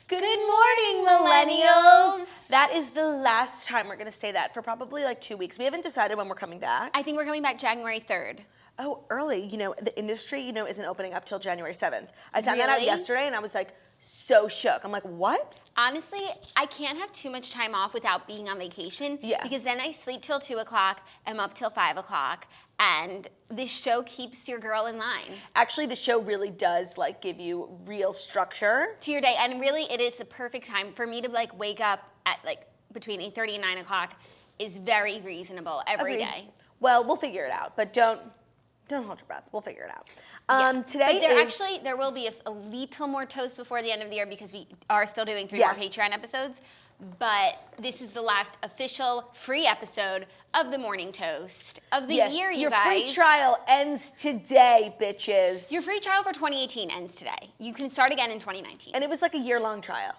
Good morning, millennials. That is the last time we're going to say that for probably like 2 weeks. We haven't decided when we're coming back. I think we're coming back January 3rd. Oh, early. You know, the industry, isn't opening up till January 7th. I found that out yesterday and I was like so shook. I'm like, what? Honestly, I can't have too much time off without being on vacation. Yeah. Because then I sleep till 2 o'clock, I'm up till 5 o'clock, and this show keeps your girl in line. Actually, the show really does like give you real structure to your day, and really it is the perfect time for me to like wake up at like between 8:30 and 9 o'clock is very reasonable every day. Well, we'll figure it out, but don't hold your breath. We'll figure it out. Today but there will be a little more toast before the end of the year because we are still doing 3 more Patreon episodes. But this is the last official free episode of the Morning Toast of the year, you guys. Your free trial ends today, bitches. Your free trial for 2018 ends today. You can start again in 2019. And it was like a year-long trial.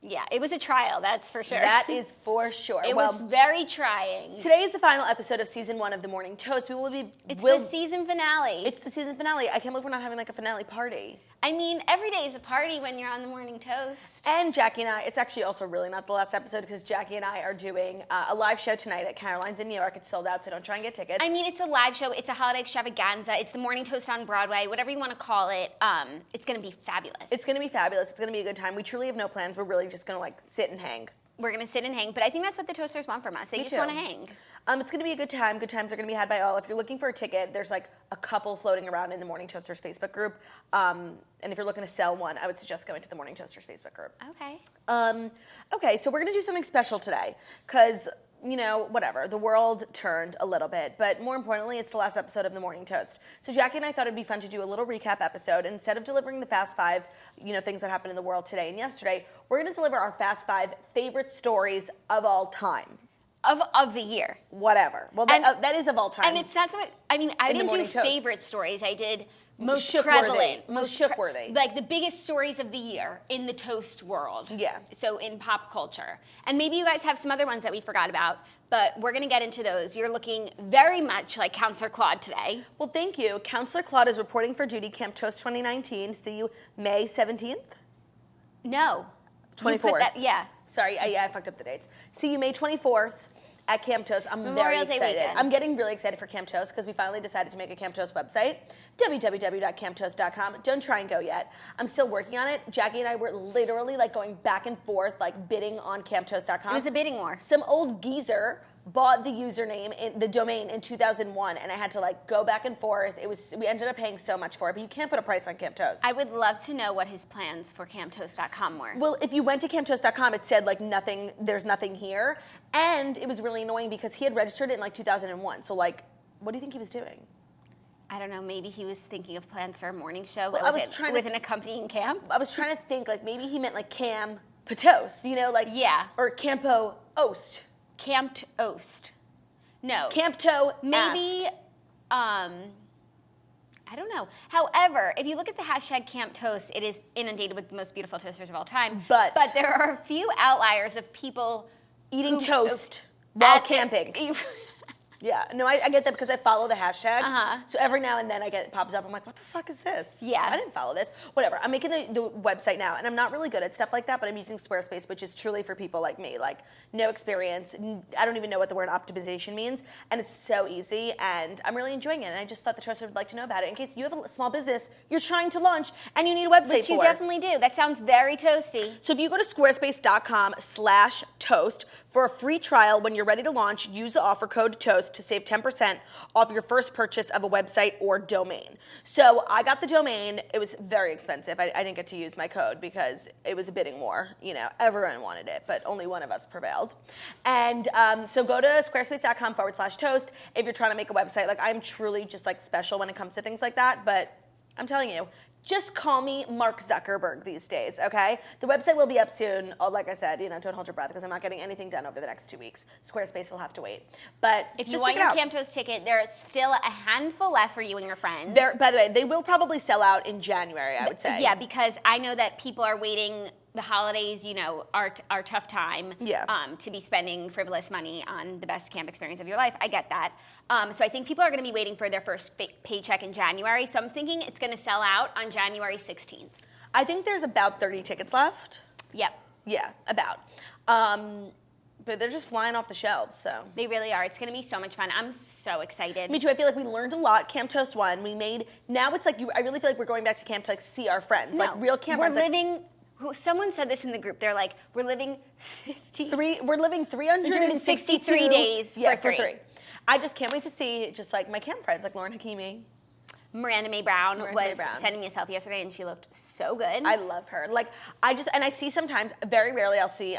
Yeah, it was a trial, that's for sure. That is for sure. It was very trying. Today is the final episode of season 1 of The Morning Toast. It's the season finale. It's the season finale. I can't believe we're not having like a finale party. I mean, every day is a party when you're on The Morning Toast. And Jackie and I, it's actually also really not the last episode because Jackie and I are doing a live show tonight at Caroline's in New York. It's sold out, so don't try and get tickets. I mean, it's a live show. It's a holiday extravaganza. It's The Morning Toast on Broadway, whatever you want to call it. It's going to be fabulous. It's going to be fabulous. It's going to be a good time. We truly have no plans. We're really just going to like sit and hang. We're going to sit and hang, but I think that's what the Toasters want from us. They just want to hang. It's going to be a good time. Good times are going to be had by all. If you're looking for a ticket, there's like a couple floating around in the Morning Toasters Facebook group. And if you're looking to sell one, I would suggest going to the Morning Toasters Facebook group. Okay. Okay, so we're going to do something special today because, whatever, the world turned a little bit, but more importantly, it's the last episode of The Morning Toast. So Jackie and I thought it'd be fun to do a little recap episode. Instead of delivering the Fast 5, things that happened in the world today and yesterday, we're going to deliver our Fast 5 favorite stories of all time. Of the year. Whatever. Well, that is of all time. And it's not so much, I didn't do favorite stories. I did most prevalent. Most shook-worthy. Like the biggest stories of the year in the toast world. Yeah. So in pop culture. And maybe you guys have some other ones that we forgot about, but we're going to get into those. You're looking very much like Counselor Claude today. Well, thank you. Counselor Claude is reporting for duty Camp Toast 2019. See you May 17th? No. 24th. Yeah. Sorry, I fucked up the dates. See you May 24th at Camp Toast. I'm Memorial very Day excited. weekend. I'm getting really excited for Camp Toast because we finally decided to make a Camp Toast website, www.camptoast.com. Don't try and go yet. I'm still working on it. Jackie and I were literally like going back and forth, like bidding on camptoast.com. It was a bidding war. Some old geezer bought the username, the domain in 2001, and I had to like go back and forth. We ended up paying so much for it, but you can't put a price on Camp Toast. I would love to know what his plans for camptoast.com were. Well, if you went to camptoast.com, it said like nothing, there's nothing here, and it was really annoying because he had registered it in like 2001. So like, what do you think he was doing? I don't know, maybe he was thinking of plans for a morning show with an accompanying camp? I was trying to think like maybe he meant like Cam Patoast, or Campo Oast. Camped Oast. No. Campto maybe, I don't know. However, if you look at the hashtag Camp Toast, it is inundated with the most beautiful toasters of all time. But there are a few outliers of people eating toast while camping. Yeah, no, I get that because I follow the hashtag. So every now and then it pops up. I'm like, what the fuck is this? Yeah. I didn't follow this. Whatever. I'm making the website now, and I'm not really good at stuff like that, but I'm using Squarespace, which is truly for people like me, like no experience. I don't even know what the word optimization means, and it's so easy, and I'm really enjoying it, and I just thought the toaster would like to know about it in case you have a small business you're trying to launch and you need a website Which you definitely do. That sounds very toasty. So if you go to squarespace.com/toast for a free trial when you're ready to launch, use the offer code TOAST to save 10% off your first purchase of a website or domain. So I got the domain. It was very expensive. I didn't get to use my code because it was a bidding war. Everyone wanted it, but only one of us prevailed. And so go to squarespace.com/toast if you're trying to make a website. Like, I'm truly just like special when it comes to things like that, but I'm telling you, just call me Mark Zuckerberg these days, okay? The website will be up soon. Like I said, don't hold your breath because I'm not getting anything done over the next 2 weeks. Squarespace will have to wait. But if you want your Camp Toast ticket, there is still a handful left for you and your friends. By the way, they will probably sell out in January, I would say. Yeah, because I know that people are waiting. The holidays, are a tough time to be spending frivolous money on the best camp experience of your life. I get that. So I think people are going to be waiting for their first paycheck in January. So I'm thinking it's going to sell out on January 16th. I think there's about 30 tickets left. Yep. Yeah, about. But they're just flying off the shelves, so. They really are. It's going to be so much fun. I'm so excited. Me too. I feel like we learned a lot. Camp Toast won. Now it's like, I really feel like we're going back to camp to like see our friends. No, like real camp friends. Someone said this in the group. They're like, we're living 363 days for three. I just can't wait to see just like my camp friends, like Lauren Hakimi. Miranda May Brown sending me a selfie yesterday, and she looked so good. I love her. Like, I see sometimes, very rarely I'll see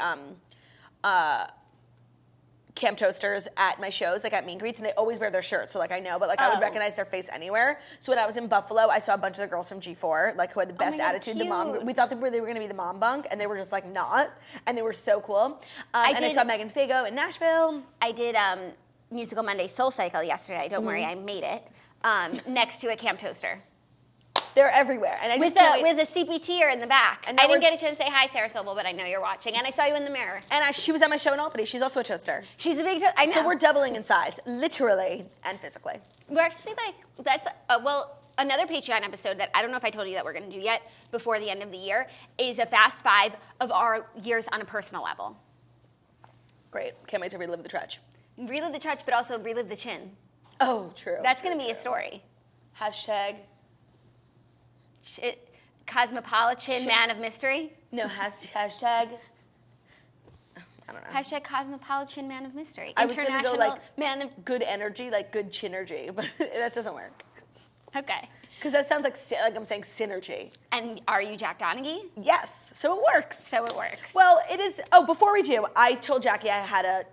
camp toasters at my shows, like at meet and greets, and they always wear their shirts, so like I know, but like I would recognize their face anywhere. So when I was in Buffalo, I saw a bunch of the girls from G4, like who had the best attitude. Cute. The mom, we thought they were gonna be the mom bunk, and they were just like not, and they were so cool. I saw Megan Fago in Nashville. I did Musical Monday Soul Cycle yesterday. Don't worry, I made it. Next to a camp toaster. They're everywhere, and I just with a CPTer in the back. And I didn't get a chance to say hi, Sarah Sobel, but I know you're watching, and I saw you in the mirror. And she was at my show in Albany. She's also a toaster. She's a big toaster. I know. So we're doubling in size, literally and physically. We're actually another Patreon episode that I don't know if I told you that we're going to do yet before the end of the year is a fast 5 of our years on a personal level. Great. Can't wait to relive the trudge. Relive the trudge, but also relive the chin. Oh, true. That's going to be a story. Hashtag. Cosmopolitan man of mystery? No, hashtag. I don't know. Hashtag cosmopolitan man of mystery. I was going to go like man of good energy, like good chinergy, but that doesn't work. Okay. Because that sounds like I'm saying synergy. And are you Jack Donaghy? Yes, so it works. Well, it is. Oh, before we do, I told Jackie I had a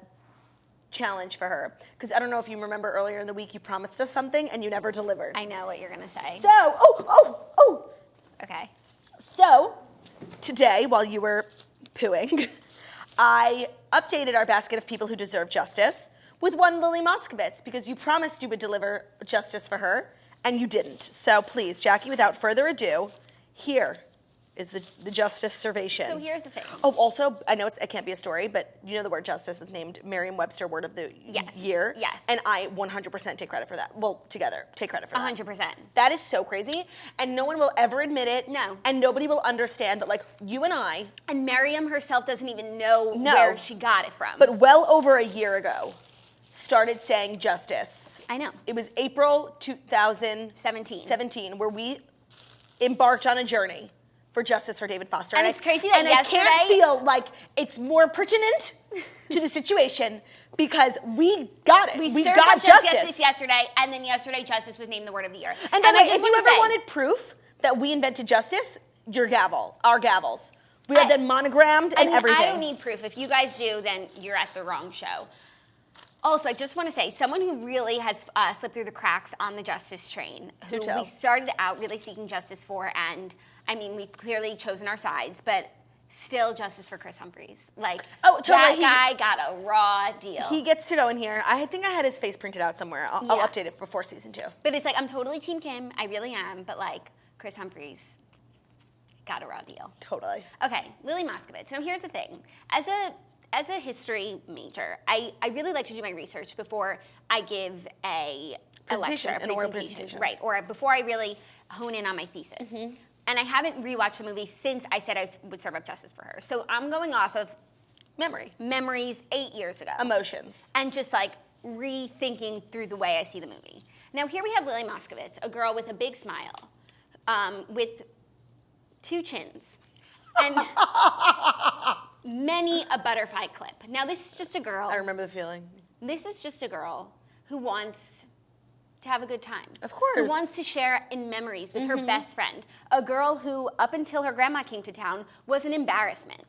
challenge for her, because I don't know if you remember earlier in the week you promised us something and you never delivered. I know what you're gonna say. So, Okay. So, today while you were pooing, I updated our basket of people who deserve justice with one Lily Moskovitz, because you promised you would deliver justice for her and you didn't. So please, Jackie, without further ado, here is the justice servation. So here's the thing. Oh, also, I know it can't be a story, but you know the word justice was named Merriam-Webster Word of the Year? Yes. And I 100% take credit for that. Well, together, take credit for that. 100%. That is so crazy, and no one will ever admit it. No. And nobody will understand, but like, you and I. And Merriam herself doesn't even know where she got it from. But well over a year ago, started saying justice. I know. It was April 2017, where we embarked on a journey for justice for David Foster. And it's crazy that yesterday... I can't feel like it's more pertinent to the situation because we got it. We got up justice yesterday, and then yesterday justice was named the word of the year. And by the way, if you ever wanted proof that we invented justice, our gavels. We had them monogrammed and everything. I don't need proof. If you guys do, then you're at the wrong show. Also, I just want to say, someone who really has slipped through the cracks on the justice train, who we started out really seeking justice for, and I mean, we clearly chosen our sides, but still justice for Chris Humphries. Like, that guy got a raw deal. He gets to go in here. I think I had his face printed out somewhere. I'll update it before season 2. But it's like, I'm totally Team Kim. I really am. But like, Chris Humphries got a raw deal. Totally. Okay, Lily Moskovitz. Now here's the thing. As a history major, I really like to do my research before I give a lecture, an oral presentation. Right, or before I really hone in on my thesis. Mm-hmm. And I haven't rewatched the movie since I said I would serve up justice for her. So I'm going off of memories 8 years ago. Emotions. And just like rethinking through the way I see the movie. Now here we have Lily Moskovitz, a girl with a big smile, with 2 chins, and many a butterfly clip. Now this is just a girl. I remember the feeling. This is just a girl who wants to have a good time. Of course. Who wants to share in memories with her best friend. A girl who, up until her grandma came to town, was an embarrassment.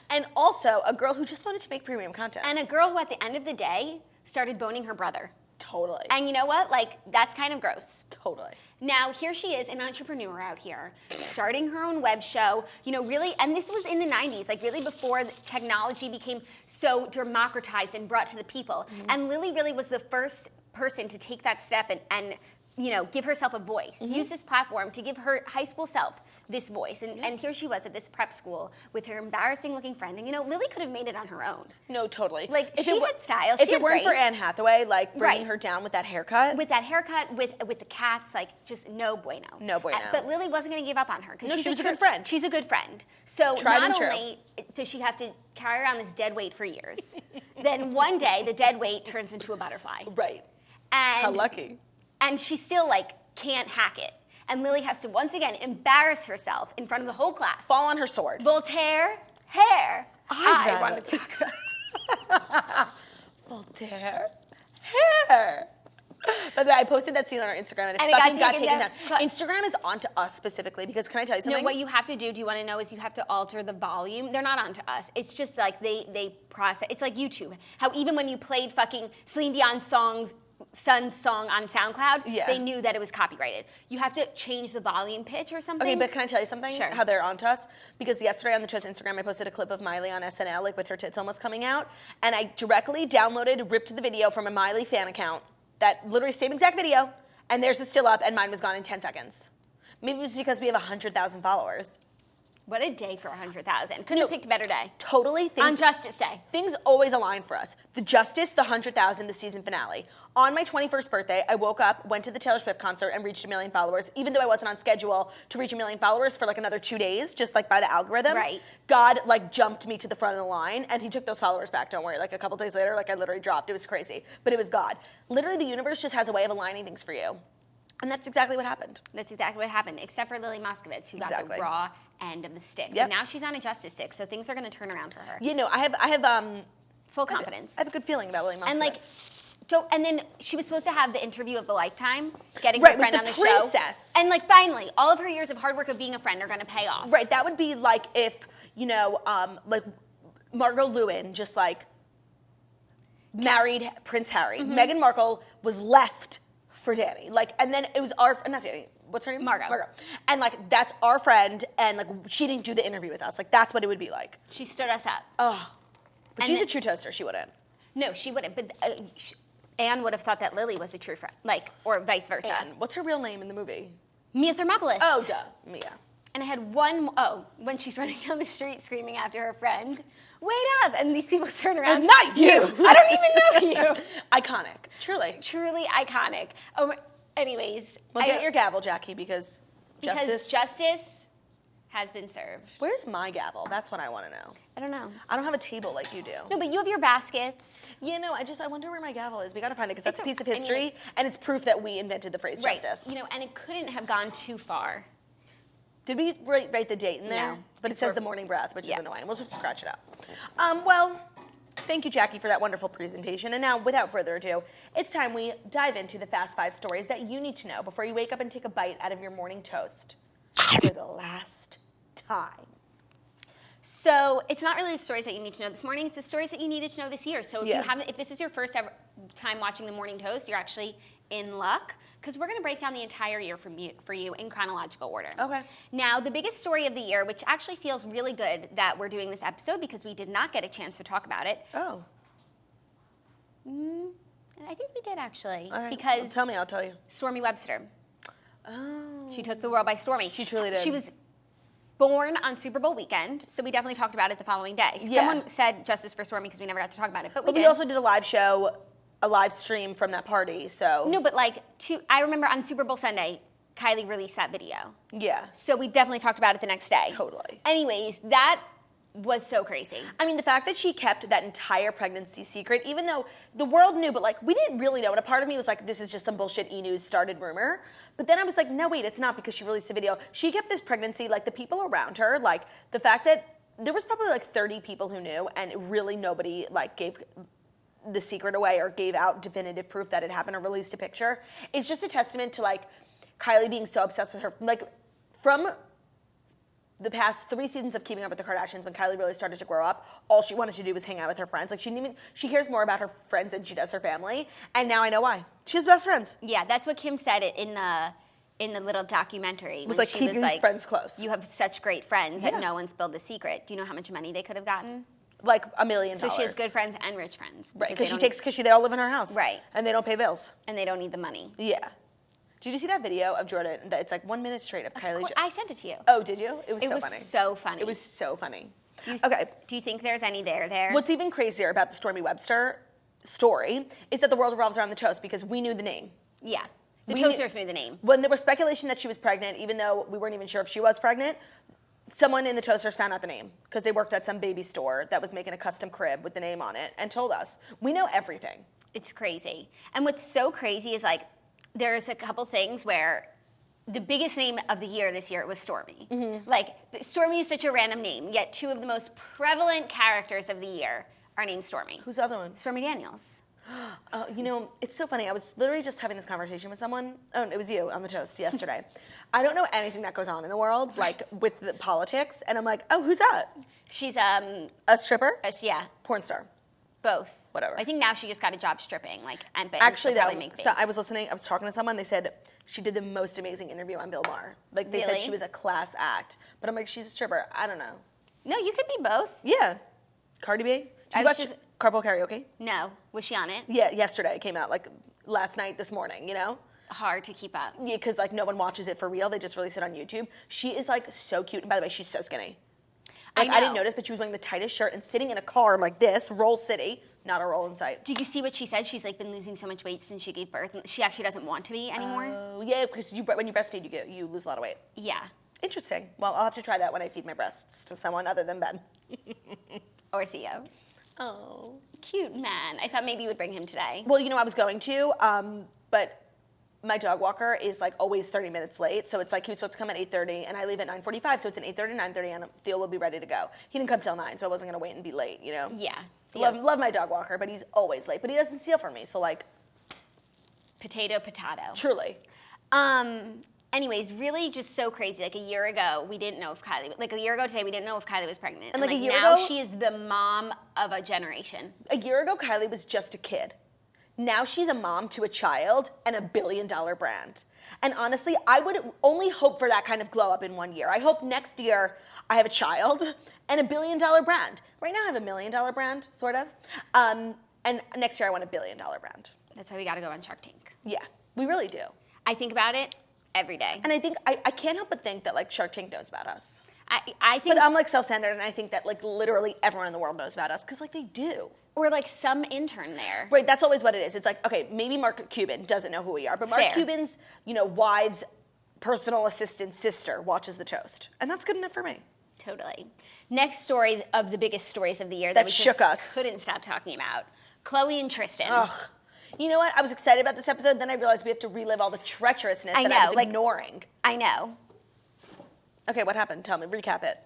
And also a girl who just wanted to make premium content. And a girl who, at the end of the day, started boning her brother. Totally. And you know what? Like, that's kind of gross. Totally. Now, here she is, an entrepreneur out here, starting her own web show, you know, really, and this was in the 90s, like really before the technology became so democratized and brought to the people. Mm-hmm. And Lily really was the first person to take that step and give herself a voice. Use this platform to give her high school self this voice. And here she was at this prep school with her embarrassing looking friend. And Lily could have made it on her own. No, totally. Like she had style. If she it had weren't grace. for Anne Hathaway, like bringing her down with that haircut. With the cats, like just no bueno. No bueno. But Lily wasn't going to give up on her because she was a good friend. She's a good friend. So Tried not only does she have to carry around this dead weight for years, then one day the dead weight turns into a butterfly. Right. And how lucky. And she still can't hack it. And Lily has to once again embarrass herself in front of the whole class. Fall on her sword. Voltaire, hair. I want to talk about Voltaire, hair. But I posted that scene on our Instagram and it fucking got taken down. Instagram is onto us specifically because can I tell you something? No, what you have to do you want to know, is you have to alter the volume. They're not onto us. It's just like they process. It's like YouTube. How even when you played fucking Celine Dion's son's song on SoundCloud, they knew that it was copyrighted. You have to change the volume pitch or something. Okay, but can I tell you something? Sure. How they're onto us? Because yesterday on the Twist Instagram, I posted a clip of Miley on SNL, with her tits almost coming out, and I directly ripped the video from a Miley fan account, that literally same exact video, and theirs is still up, and mine was gone in 10 seconds. Maybe it was because we have 100,000 followers. What a day for 100,000. Couldn't have picked a better day. Totally. On Justice Day. Things always align for us. The Justice, the 100,000, the season finale. On my 21st birthday, I woke up, went to the Taylor Swift concert, and reached 1 million followers, even though I wasn't on schedule to reach 1 million followers for another 2 days, just by the algorithm. Right. God jumped me to the front of the line, and he took those followers back, don't worry. A couple days later, I literally dropped. It was crazy. But it was God. Literally, the universe just has a way of aligning things for you. And that's exactly what happened. That's exactly what happened, except for Lily Moskovitz, who got the raw end of the stick. Yep. And now she's on a justice stick, so things are going to turn around for her. I have full confidence. I have a good feeling about Lily Moskovitz. And then she was supposed to have the interview of the lifetime, getting her friend on the princess. Show. And finally, all of her years of hard work of being a friend are going to pay off. Right, that would be if, Margot Lewin just married Prince Harry. Meghan Markle was left for Danny. And then it was not Danny, what's her name? Margot. And that's our friend, and she didn't do the interview with us. That's what it would be like. She stood us up. Oh. But she's a true toaster, she wouldn't. No, she wouldn't. But Anne would have thought that Lily was a true friend, or vice versa. Anne. What's her real name in the movie? Mia Thermopolis. Oh, duh, Mia. And I had when she's running down the street screaming after her friend, wait up, and these people turn around. Not you. I don't even know you. Iconic, truly. Truly iconic. Anyways. Well, get your gavel, Jackie, because justice has been served. Where's my gavel? That's what I want to know. I don't know. I don't have a table like you do. No, but you have your baskets. I wonder where my gavel is. We got to find it because that's a piece of history, and it's proof that we invented the phrase justice. And it couldn't have gone too far. Did we write the date in there? No. But it says the morning breath, which is annoying. We'll just scratch it out. Well, thank you, Jackie, for that wonderful presentation. And now, without further ado, it's time we dive into the Fast 5 stories that you need to know before you wake up and take a bite out of your morning toast for the last time. So it's not really the stories that you need to know this morning. It's the stories that you needed to know this year. So if this is your first ever time watching the Morning Toast, you're actually in luck, because we're going to break down the entire year for you in chronological order. Okay. Now, the biggest story of the year, which actually feels really good that we're doing this episode because we did not get a chance to talk about it. Oh. I think we did, actually. All right. Because well, tell me, I'll tell you. Stormi Webster. Oh. She took the world by storm. She truly did. She was born on Super Bowl weekend, so we definitely talked about it the following day. Yeah. Someone said justice for Stormi because we never got to talk about it, but we also did a live show, a live stream from that party, so. No, but I remember on Super Bowl Sunday, Kylie released that video. Yeah. So we definitely talked about it the next day. Totally. Anyways, that was so crazy. I mean, the fact that she kept that entire pregnancy secret, even though the world knew, but we didn't really know. And a part of me was like, this is just some bullshit E-News started rumor. But then I was like, no, wait, it's not, because she released a video. She kept this pregnancy, the people around her, the fact that there was probably 30 people who knew, and really nobody gave the secret away or gave out definitive proof that it happened or released a picture. It's just a testament to Kylie being so obsessed with her, from the past 3 seasons of Keeping Up with the Kardashians, when Kylie really started to grow up, all she wanted to do was hang out with her friends. She cares more about her friends than she does her family. And now I know why. She has best friends. Yeah, that's what Kim said in the little documentary. It was keep your friends close. You have such great friends that no one spilled the secret. Do you know how much money they could have gotten? $1 million. So she has good friends and rich friends. Right, because they all live in her house. Right. And they don't pay bills. And they don't need the money. Yeah. Did you see that video of Jordan? That it's like 1 minute straight of Kylie. I sent it to you. Oh, did you? It was so funny. It was so funny. It was so funny. Okay. Do you think there's any there? What's even crazier about the Stormi Webster story is that the world revolves around the toast because we knew the name. Yeah. The toasters knew the name. When there was speculation that she was pregnant, even though we weren't even sure if she was pregnant, someone in the toasters found out the name because they worked at some baby store that was making a custom crib with the name on it and told us. We know everything. It's crazy. And what's so crazy is like, there's a couple things where the biggest name of the year this year was Stormi. Mm-hmm. Like, Stormi is such a random name, yet two of the most prevalent characters of the year are named Stormi. Who's the other one? Stormi Daniels. You know, it's so funny. I was literally just having this conversation with someone. Oh, it was you on the toast yesterday. I don't know anything that goes on in the world, like with the politics, and I'm like, oh, who's that? She's a stripper? Yeah. Porn star. Both. Whatever. I think now she just got a job stripping, like, and actually, so I was talking to someone. They said she did the most amazing interview on Bill Maher. Like they said she was a class act, but I'm like, she's a stripper. I don't know. No, you could be both. Yeah. Cardi B. Did you watch Carpool Karaoke? No. Was she on it? Yeah, yesterday. It came out like last night, this morning. You know. Hard to keep up. Yeah, because like no one watches it for real. They just release it on YouTube. She is like so cute, and by the way, she's so skinny. Like I didn't notice, but she was wearing the tightest shirt and sitting in a car like this, Roll City, not a roll in sight. Did you see what she said? She's like been losing so much weight since she gave birth, and she actually doesn't want to be anymore. Oh, yeah, because when you breastfeed, you lose a lot of weight. Yeah. Interesting. Well, I'll have to try that when I feed my breasts to someone other than Ben. Or Theo. Oh. Cute man. I thought maybe you would bring him today. Well, you know, I was going to, but my dog walker is like always 30 minutes late, so it's like he was supposed to come at 8:30, and I leave at 9:45, so it's an 8:30, 9:30, and Theo will be ready to go. He didn't come till 9, so I wasn't gonna wait and be late, you know? Yeah. Love my dog walker, but he's always late. But he doesn't steal from me, so like. Potato. Truly. Anyways, really just so crazy. Like a year ago, we didn't know if Kylie, like a year ago today, we didn't know if Kylie was pregnant. And like a year now ago. She is the mom of a generation. A year ago, Kylie was just a kid. Now she's a mom to a child and $1 billion brand. And honestly, I would only hope for that kind of glow up in 1 year. I hope next year I have a child and $1 billion brand. Right now I have $1 million brand, sort of. And next year I want $1 billion brand. That's why we gotta go on Shark Tank. Yeah, we really do. I think about it every day. And I think, I can't help but think that like Shark Tank knows about us. I think. But I'm like self-centered, and I think that like literally everyone in the world knows about us, because like they do. Or like some intern there. Right, that's always what it is. It's like, okay, maybe Mark Cuban doesn't know who we are, but Mark Cuban's, wife's personal assistant's sister watches the toast. And that's good enough for me. Totally. Next story of the biggest stories of the year that we shook us. Couldn't stop talking about. Khloe and Tristan. Ugh. You know what? I was excited about this episode, then I realized we have to relive all the treacherousness that I was ignoring. I know. Okay, what happened? Tell me, recap it.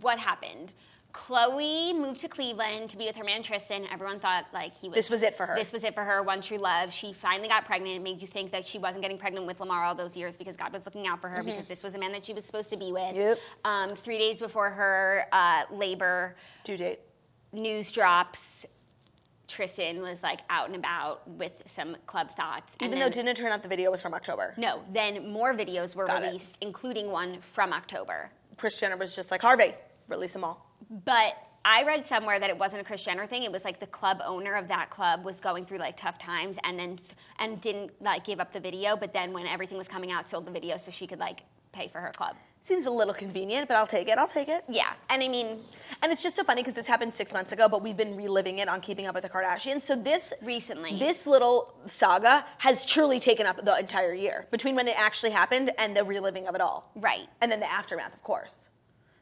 What happened? Khloe moved to Cleveland to be with her man Tristan. Everyone thought like he was. This was it for her. This was it for her. One true love. She finally got pregnant. It made you think that she wasn't getting pregnant with Lamar all those years because God was looking out for her, because this was the man that she was supposed to be with. Yep. 3 days before her labor due date, news drops. Tristan was like out and about with some club thoughts. Even though it didn't turn out the video was from October. No, then more videos were released, including one from October. Kris Jenner was just like, Harvey, release them all. But I read somewhere that it wasn't a Kris Jenner thing. It was like the club owner of that club was going through like tough times and didn't like give up the video. But then when everything was coming out, sold the video so she could like pay for her club. Seems a little convenient, but I'll take it. Yeah, and I mean... And it's just so funny because this happened 6 months ago, but we've been reliving it on Keeping Up with the Kardashians. So this... Recently. This little saga has truly taken up the entire year, between when it actually happened and the reliving of it all. Right. And then the aftermath, of course.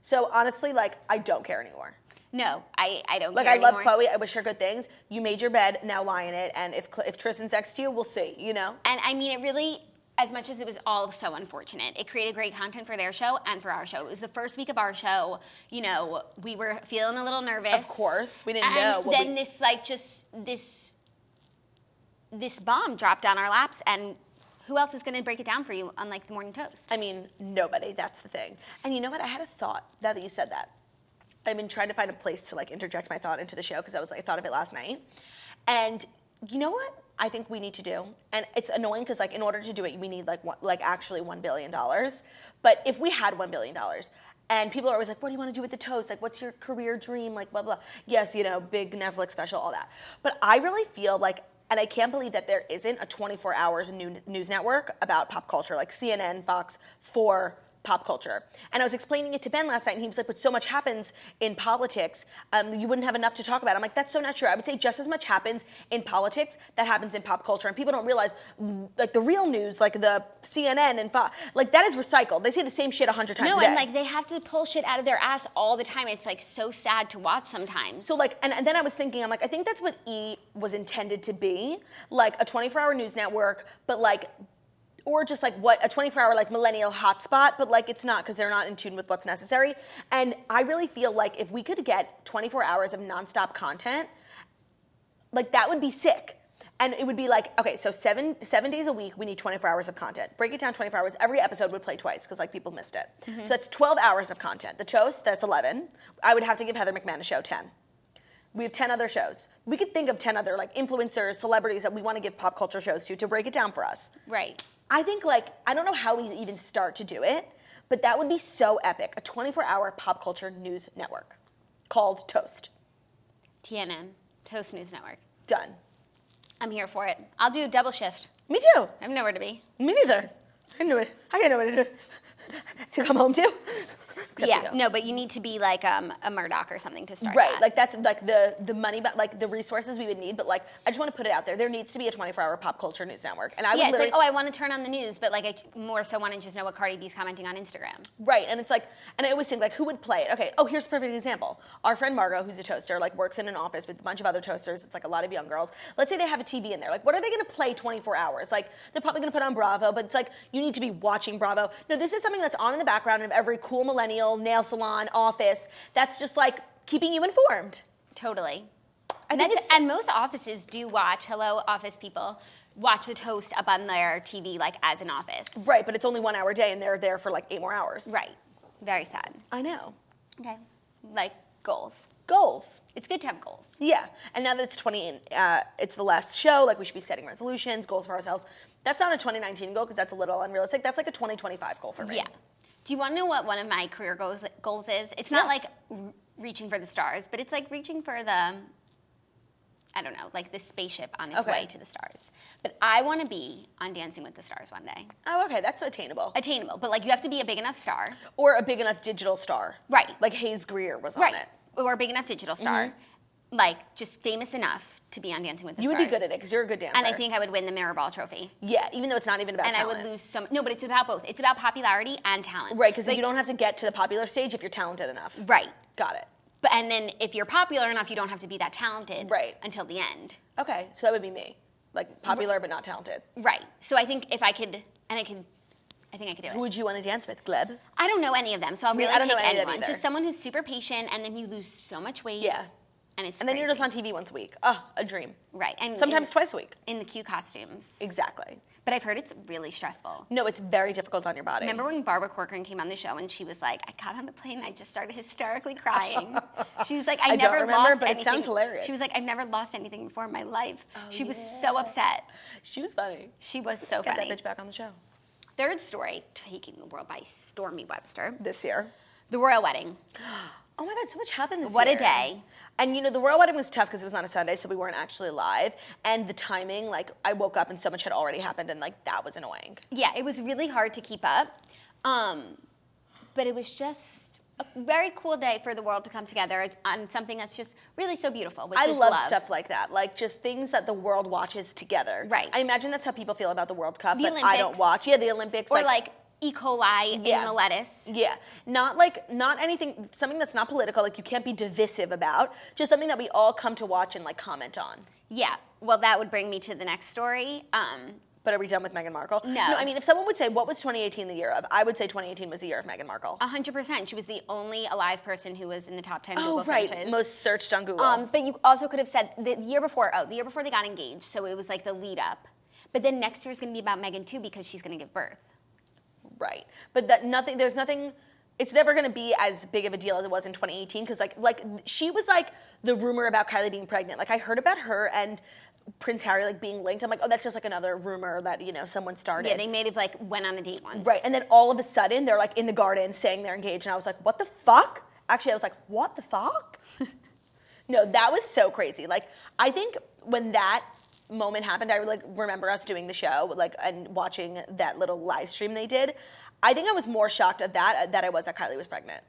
So honestly, like, I don't care anymore. No, I don't care anymore. Like, I love Khloe. I wish her good things. You made your bed, now lie in it. And if Tristan's next to you, we'll see, you know? And I mean, it really... As much as it was all so unfortunate, it created great content for their show and for our show. It was the first week of our show. You know, we were feeling a little nervous. Of course, we didn't know. And then this bomb dropped on our laps, and who else is going to break it down for you, unlike the morning toast? I mean, nobody. That's the thing. And you know what? I had a thought now that you said that. I've been trying to find a place to like interject my thought into the show because I thought of it last night. And you know what I think we need to do? And it's annoying because like in order to do it, we need actually $1 billion. But if we had $1 billion, and people are always like, what do you want to do with the toast? Like, what's your career dream? Like, blah, blah. Yes, big Netflix special, all that. But I really feel like And I can't believe that there isn't a 24 hours news network about pop culture, like CNN, Fox, for pop culture. And I was explaining it to Ben last night, and he was like, but so much happens in politics, you wouldn't have enough to talk about. I'm like, that's so not true. I would say just as much happens in politics that happens in pop culture. And people don't realize, like, the real news, like the CNN and Fox, like, that is recycled. They say the same shit 100 times a day. No, and, like, they have to pull shit out of their ass all the time. It's, like, so sad to watch sometimes. So, like, and then I was thinking, I'm like, I think that's what E! Was intended to be, like, a 24-hour news network, but, like, or just like what a 24-hour like millennial hotspot, but like it's not because they're not in tune with what's necessary. And I really feel like if we could get 24 hours of nonstop content, like that would be sick. And it would be like, okay, so seven days a week, we need 24 hours of content. Break it down 24 hours. Every episode would play twice because like people missed it. So that's 12 hours of content. The Toast, that's 11. I would have to give Heather McMahon a show 10. We have 10 other shows. We could think of 10 other like influencers, celebrities that we want to give pop culture shows to break it down for us. Right. I think, like, I don't know how we even start to do it, but that would be so epic. A 24-hour pop culture news network called Toast. TNN, Toast News Network. Done. I'm here for it. I'll do a double shift. Me too. I have nowhere to be. Me neither. I knew it. I got nowhere to do. To come home to. Yeah, no, but you need to be like a Murdoch or something to start. Right, that. like that's like the money, like the resources we would need. But like, I just want to put it out there. There needs to be a 24-hour pop culture news network, and I would it's literally. like, oh, I want to turn on the news, but like I more so want to just know what Cardi B's commenting on Instagram. Right, and it's like, and I always think like, who would play it? Okay, oh, here's a perfect example. Our friend Margot, who's a toaster, like works in an office with a bunch of other toasters. It's like a lot of young girls. Let's say they have a TV in there. Like, what are they going to play 24 hours? Like, they're probably going to put on Bravo, but it's like you need to be watching Bravo. No, this is something that's on in the background of every cool millennial nail salon office. That's just like keeping you informed. Totally. And most offices do watch, hello office people, watch the Toast up on their TV like as an office. Right, but it's only 1 hour a day and they're there for like 8 more hours. Right. Very sad. I know. Okay. Like goals. Goals. It's good to have goals. Yeah, and now that it's it's the last show, like we should be setting resolutions, goals for ourselves. That's not a 2019 goal because that's a little unrealistic. That's like a 2025 goal for me. Yeah. Do you want to know what one of my career goals is? It's not like reaching for the stars, but it's like reaching for the, I don't know, like the spaceship on its way to the stars. But I want to be on Dancing with the Stars one day. Oh, okay, that's attainable. Attainable, but like you have to be a big enough star. Or a big enough digital star. Right. Like Hayes Greer was on it. Or a big enough digital star. Like just famous enough to be on Dancing with the Stars. You would be good at it because you're a good dancer. And I think I would win the Mirror Ball trophy. Yeah, even though it's not even about talent. And I would lose some. No, but it's about both. It's about popularity and talent. Right, because like, you don't have to get to the popular stage if you're talented enough. Right. Got it. But and then if you're popular enough, you don't have to be that talented. Right. Until the end. Okay, so that would be me. Like popular but not talented. Right. So I think if I could, I think I could do it. Who would you want to dance with, Gleb? I don't know any of them, so I'll really I don't take know any of them anyone. either. Just someone who's super patient, and then you lose so much weight. Yeah. And then you're just on TV once a week. Oh, a dream. Right. And sometimes twice a week. In the cute costumes. Exactly. But I've heard it's really stressful. No, it's very difficult on your body. Remember when Barbara Corcoran came on the show and she was like, I got on the plane and I just started hysterically crying. She was like, I never don't remember, lost but anything. It sounds hilarious. She was like, I've never lost anything before in my life. She was so upset. She was funny. She was so Got funny. that bitch back on the show. Third story, taking the world by Stormi Webster. This year. The royal wedding. Oh my God, so much happened this year. What a day. And you know, the royal wedding was tough because it was on a Sunday, so we weren't actually live. And the timing, like, I woke up and so much had already happened, and like, that was annoying. Yeah, it was really hard to keep up. But it was just a very cool day for the world to come together on something that's just really so beautiful, which is love. I love stuff like that, like just things that the world watches together. Right. I imagine that's how people feel about the World Cup, The but Olympics. I don't watch. Yeah, the Olympics. Or like E. coli in the lettuce. Yeah, not anything, something that's not political, like you can't be divisive about, just something that we all come to watch and like comment on. Yeah, well that would bring me to the next story. But are we done with Meghan Markle? No. I mean, if someone would say, what was 2018 the year of? I would say 2018 was the year of Meghan Markle. 100%. She was the only alive person who was in the top 10 Google Oh, right. searches. Most searched on Google. But you also could have said the year before they got engaged, so it was like the lead up. But then next year's going to be about Meghan too because she's going to give birth. Right. But there's nothing, it's never going to be as big of a deal as it was in 2018 because like she was like the rumor about Kylie being pregnant. Like I heard about her and Prince Harry like being linked. I'm like, oh, that's just like another rumor that, you know, someone started. Yeah, they may have like went on a date once. Right. And then all of a sudden they're like in the garden saying they're engaged. And I was like, what the fuck? Actually, I was like, what the fuck? No, that was so crazy. Like, I think when that moment happened, I like remember us doing the show, like, and watching that little live stream they did. I think I was more shocked at that I was that Kylie was pregnant.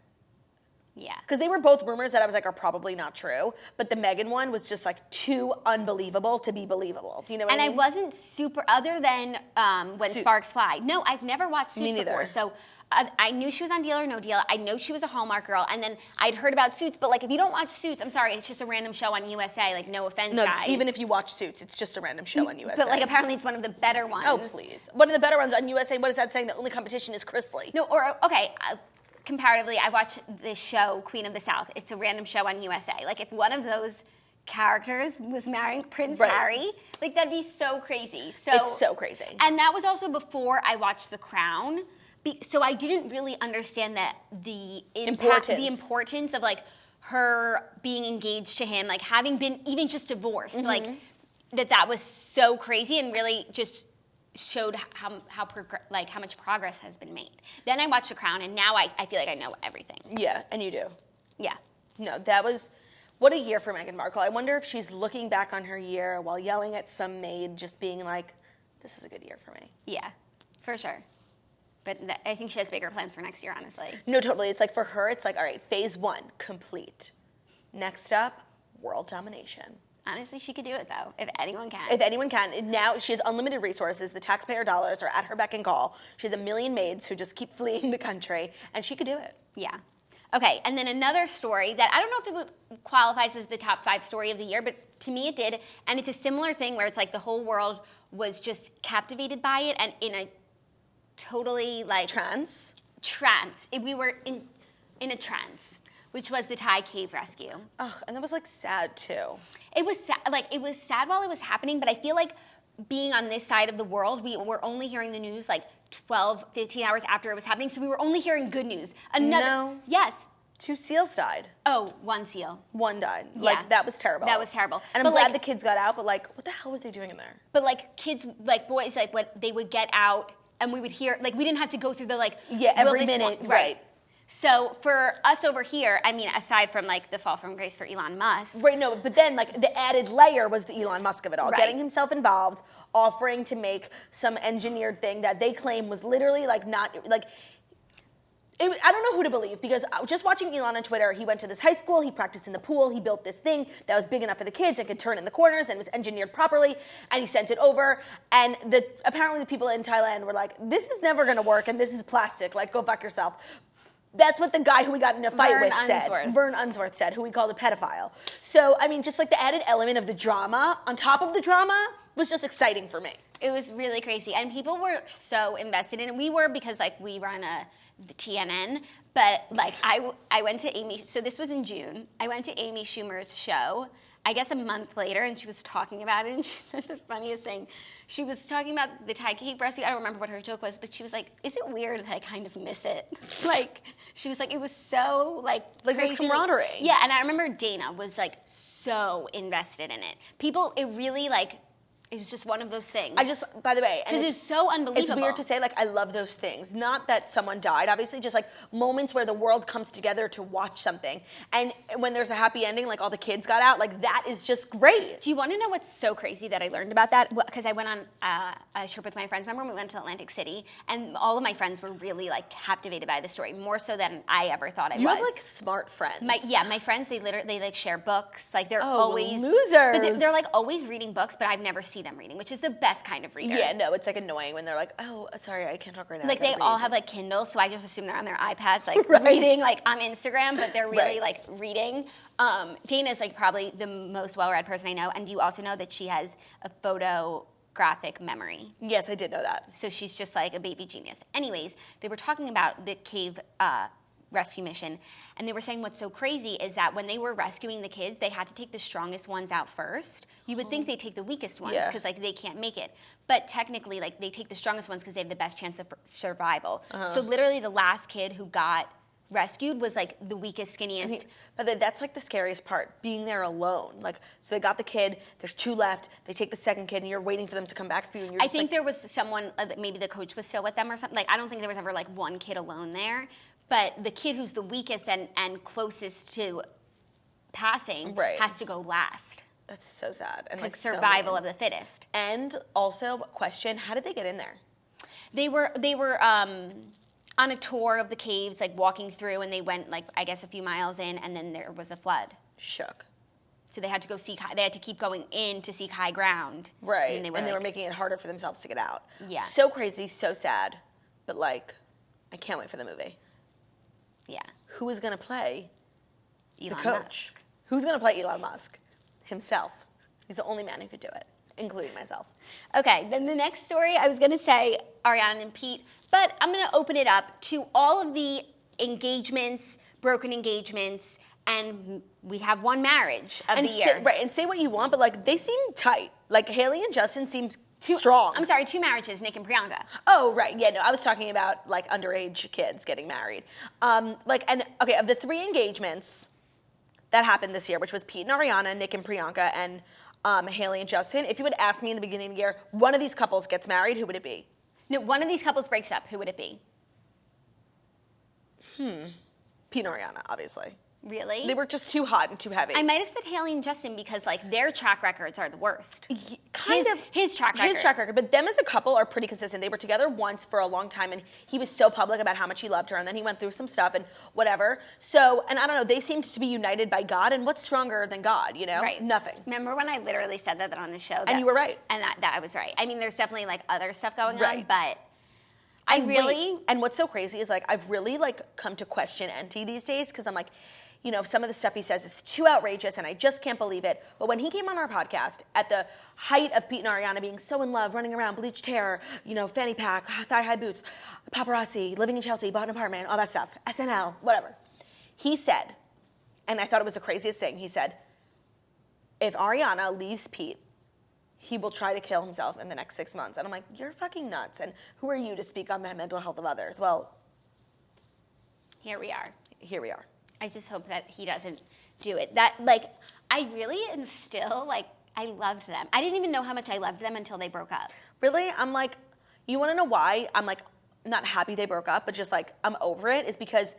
Yeah. Because they were both rumors that I was like are probably not true, but the Meghan one was just like too unbelievable to be believable. Do you know what I mean? And I wasn't super, other than when Sparks Fly. No, I've never watched Suits before, so I knew she was on Deal or No Deal. I know she was a Hallmark girl, and then I'd heard about Suits, but like if you don't watch Suits, I'm sorry, it's just a random show on USA. Like no offense, guys. Even if you watch Suits, it's just a random show on USA. But like apparently it's one of the better ones. Oh please, one of the better ones on USA. What is that saying? The only competition is Chrisley. No, or okay. Comparatively, I watched this show, Queen of the South. It's a random show on USA. Like if one of those characters was marrying Prince Harry, like that'd be so crazy. So it's so crazy. And that was also before I watched The Crown. So I didn't really understand that the importance of like her being engaged to him, like having been even just divorced, like that was so crazy and really just showed how much progress has been made. Then I watched The Crown, and now I feel like I know everything. Yeah, and you do. Yeah. No, that was what a year for Meghan Markle. I wonder if she's looking back on her year while yelling at some maid, just being like, "This is a good year for me." Yeah, for sure. But I think she has bigger plans for next year, honestly. No, totally. It's like for her, it's like, all right, phase 1, complete. Next up, world domination. Honestly, she could do it, though, if anyone can. If anyone can. And now she has unlimited resources. The taxpayer dollars are at her beck and call. She has a million maids who just keep fleeing the country, and she could do it. Yeah. Okay, and then another story that I don't know if it qualifies as the top 5 story of the year, but to me it did. And it's a similar thing where it's like the whole world was just captivated by it and in a totally like trance. We were in a trance, which was the Thai cave rescue. Ugh, and that was like sad too. It was sad. Like it was sad while it was happening, but I feel like being on this side of the world, we were only hearing the news like 12, 15 hours after it was happening, so we were only hearing good news. No. Yes. 2 seals died. Oh, 1 seal. 1 died. Yeah. Like, that was terrible. That was terrible. And I'm glad the kids got out, but like, what the hell was they doing in there? But like kids, like boys, like what they would get out and we would hear, like we didn't have to go through the like, every minute, right. So for us over here, I mean, aside from like the fall from grace for Elon Musk. Right, no, but then like the added layer was the Elon Musk of it all. Right. Getting himself involved, offering to make some engineered thing that they claim was literally like not, like, I don't know who to believe because just watching Elon on Twitter, he went to this high school, he practiced in the pool, he built this thing that was big enough for the kids and could turn in the corners and was engineered properly, and he sent it over. And apparently the people in Thailand were like, this is never gonna work and this is plastic, like go fuck yourself. That's what the guy who we got in a fight with said. Vern Unsworth said, who we called a pedophile. So, I mean, just like the added element of the drama on top of the drama was just exciting for me. It was really crazy. And people were so invested in it. We were because like we run the TNN, but like I went to Amy, so this was in June. I went to Amy Schumer's show, I guess a month later, and she was talking about it, and she said the funniest thing. She was talking about the Thai cave rescue. I don't remember what her joke was, but she was like, is it weird that I kind of miss it? Like, she was like, it was so like the camaraderie. Yeah, and I remember Dana was like so invested in it. People, it really like, it was just one of those things. By the way, because it's so unbelievable. It's weird to say, like, I love those things. Not that someone died, obviously, just like moments where the world comes together to watch something. And when there's a happy ending, like all the kids got out, like that is just great. Do you want to know what's so crazy that I learned about that? Because I went on a trip with my friends. Remember when we went to Atlantic City? And all of my friends were really like captivated by the story, more so than I ever thought I was. You have like smart friends. My friends, they like share books. Like they're always losers. But they're like always reading books, but I've never seen them reading, which is the best kind of reader. Yeah, no, it's like annoying when they're like, oh, sorry, I can't talk right now. Like they all have like Kindles, so I just assume they're on their iPads, like reading like on Instagram, but they're really like reading. Dana's like probably the most well-read person I know, and you also know that she has a photographic memory. Yes, I did know that. So she's just like a baby genius. Anyways, they were talking about the cave rescue mission, and they were saying what's so crazy is that when they were rescuing the kids, they had to take the strongest ones out first. You would think they take the weakest ones because like they can't make it, but technically like they take the strongest ones because they have the best chance of survival. So literally the last kid who got rescued was like the weakest, skinniest. But that's like the scariest part, being there alone. Like, so they got the kid, there's 2 left, they take the second kid, and you're waiting for them to come back for you. And you're I think there was someone, maybe the coach was still with them or something. Like, I don't think there was ever like one kid alone there. But the kid who's the weakest and closest to passing has to go last. That's so sad. And like survival of the fittest. And also, question, how did they get in there? They were on a tour of the caves, like walking through, and they went like, I guess, a few miles in, and then there was a flood. Shook. So they had to go they had to keep going in to seek high ground. Right. And they were making it harder for themselves to get out. Yeah. So crazy, so sad. But like, I can't wait for the movie. Yeah. Who is going to play Elon the coach? Musk. Who's going to play Elon Musk? Himself. He's the only man who could do it, including myself. Okay, then the next story, I was going to say Ariana and Pete, but I'm going to open it up to all of the engagements, broken engagements, and we have one marriage of the year. Right, and say what you want, but like they seem tight. Like Hailey and Justin seem strong. I'm sorry, 2 marriages, Nick and Priyanka. Oh, right. Yeah, no, I was talking about like underage kids getting married. Of the 3 engagements that happened this year, which was Pete and Ariana, Nick and Priyanka, and Hailey and Justin, if you would ask me in the beginning of the year, one of these couples gets married, who would it be? No, one of these couples breaks up, who would it be? Pete and Ariana, obviously. Really? They were just too hot and too heavy. I might have said Hailey and Justin because like their track records are the worst. His track record. His track record. But them as a couple are pretty consistent. They were together once for a long time, and he was so public about how much he loved her, and then he went through some stuff and whatever. So, and I don't know, they seemed to be united by God, and what's stronger than God, you know? Right. Nothing. Remember when I literally said that on the show? And you were right. And that I was right. I mean, there's definitely like other stuff going Right. on, but and what's so crazy is like I've really like come to question Enty these days because I'm like, you know, some of the stuff he says is too outrageous and I just can't believe it. But when he came on our podcast at the height of Pete and Ariana being so in love, running around, bleached hair, you know, fanny pack, thigh-high boots, paparazzi, living in Chelsea, bought an apartment, all that stuff, SNL, whatever. He said, and I thought it was the craziest thing, he said, if Ariana leaves Pete, he will try to kill himself in the next 6 months. And I'm like, you're fucking nuts. And who are you to speak on the mental health of others? Well, here we are. Here we are. I just hope that he doesn't do it. That, like, I really am still, like, I loved them. I didn't even know how much I loved them until they broke up. Really? I'm like, you want to know why? I'm like, not happy they broke up, but just like, I'm over it. Is because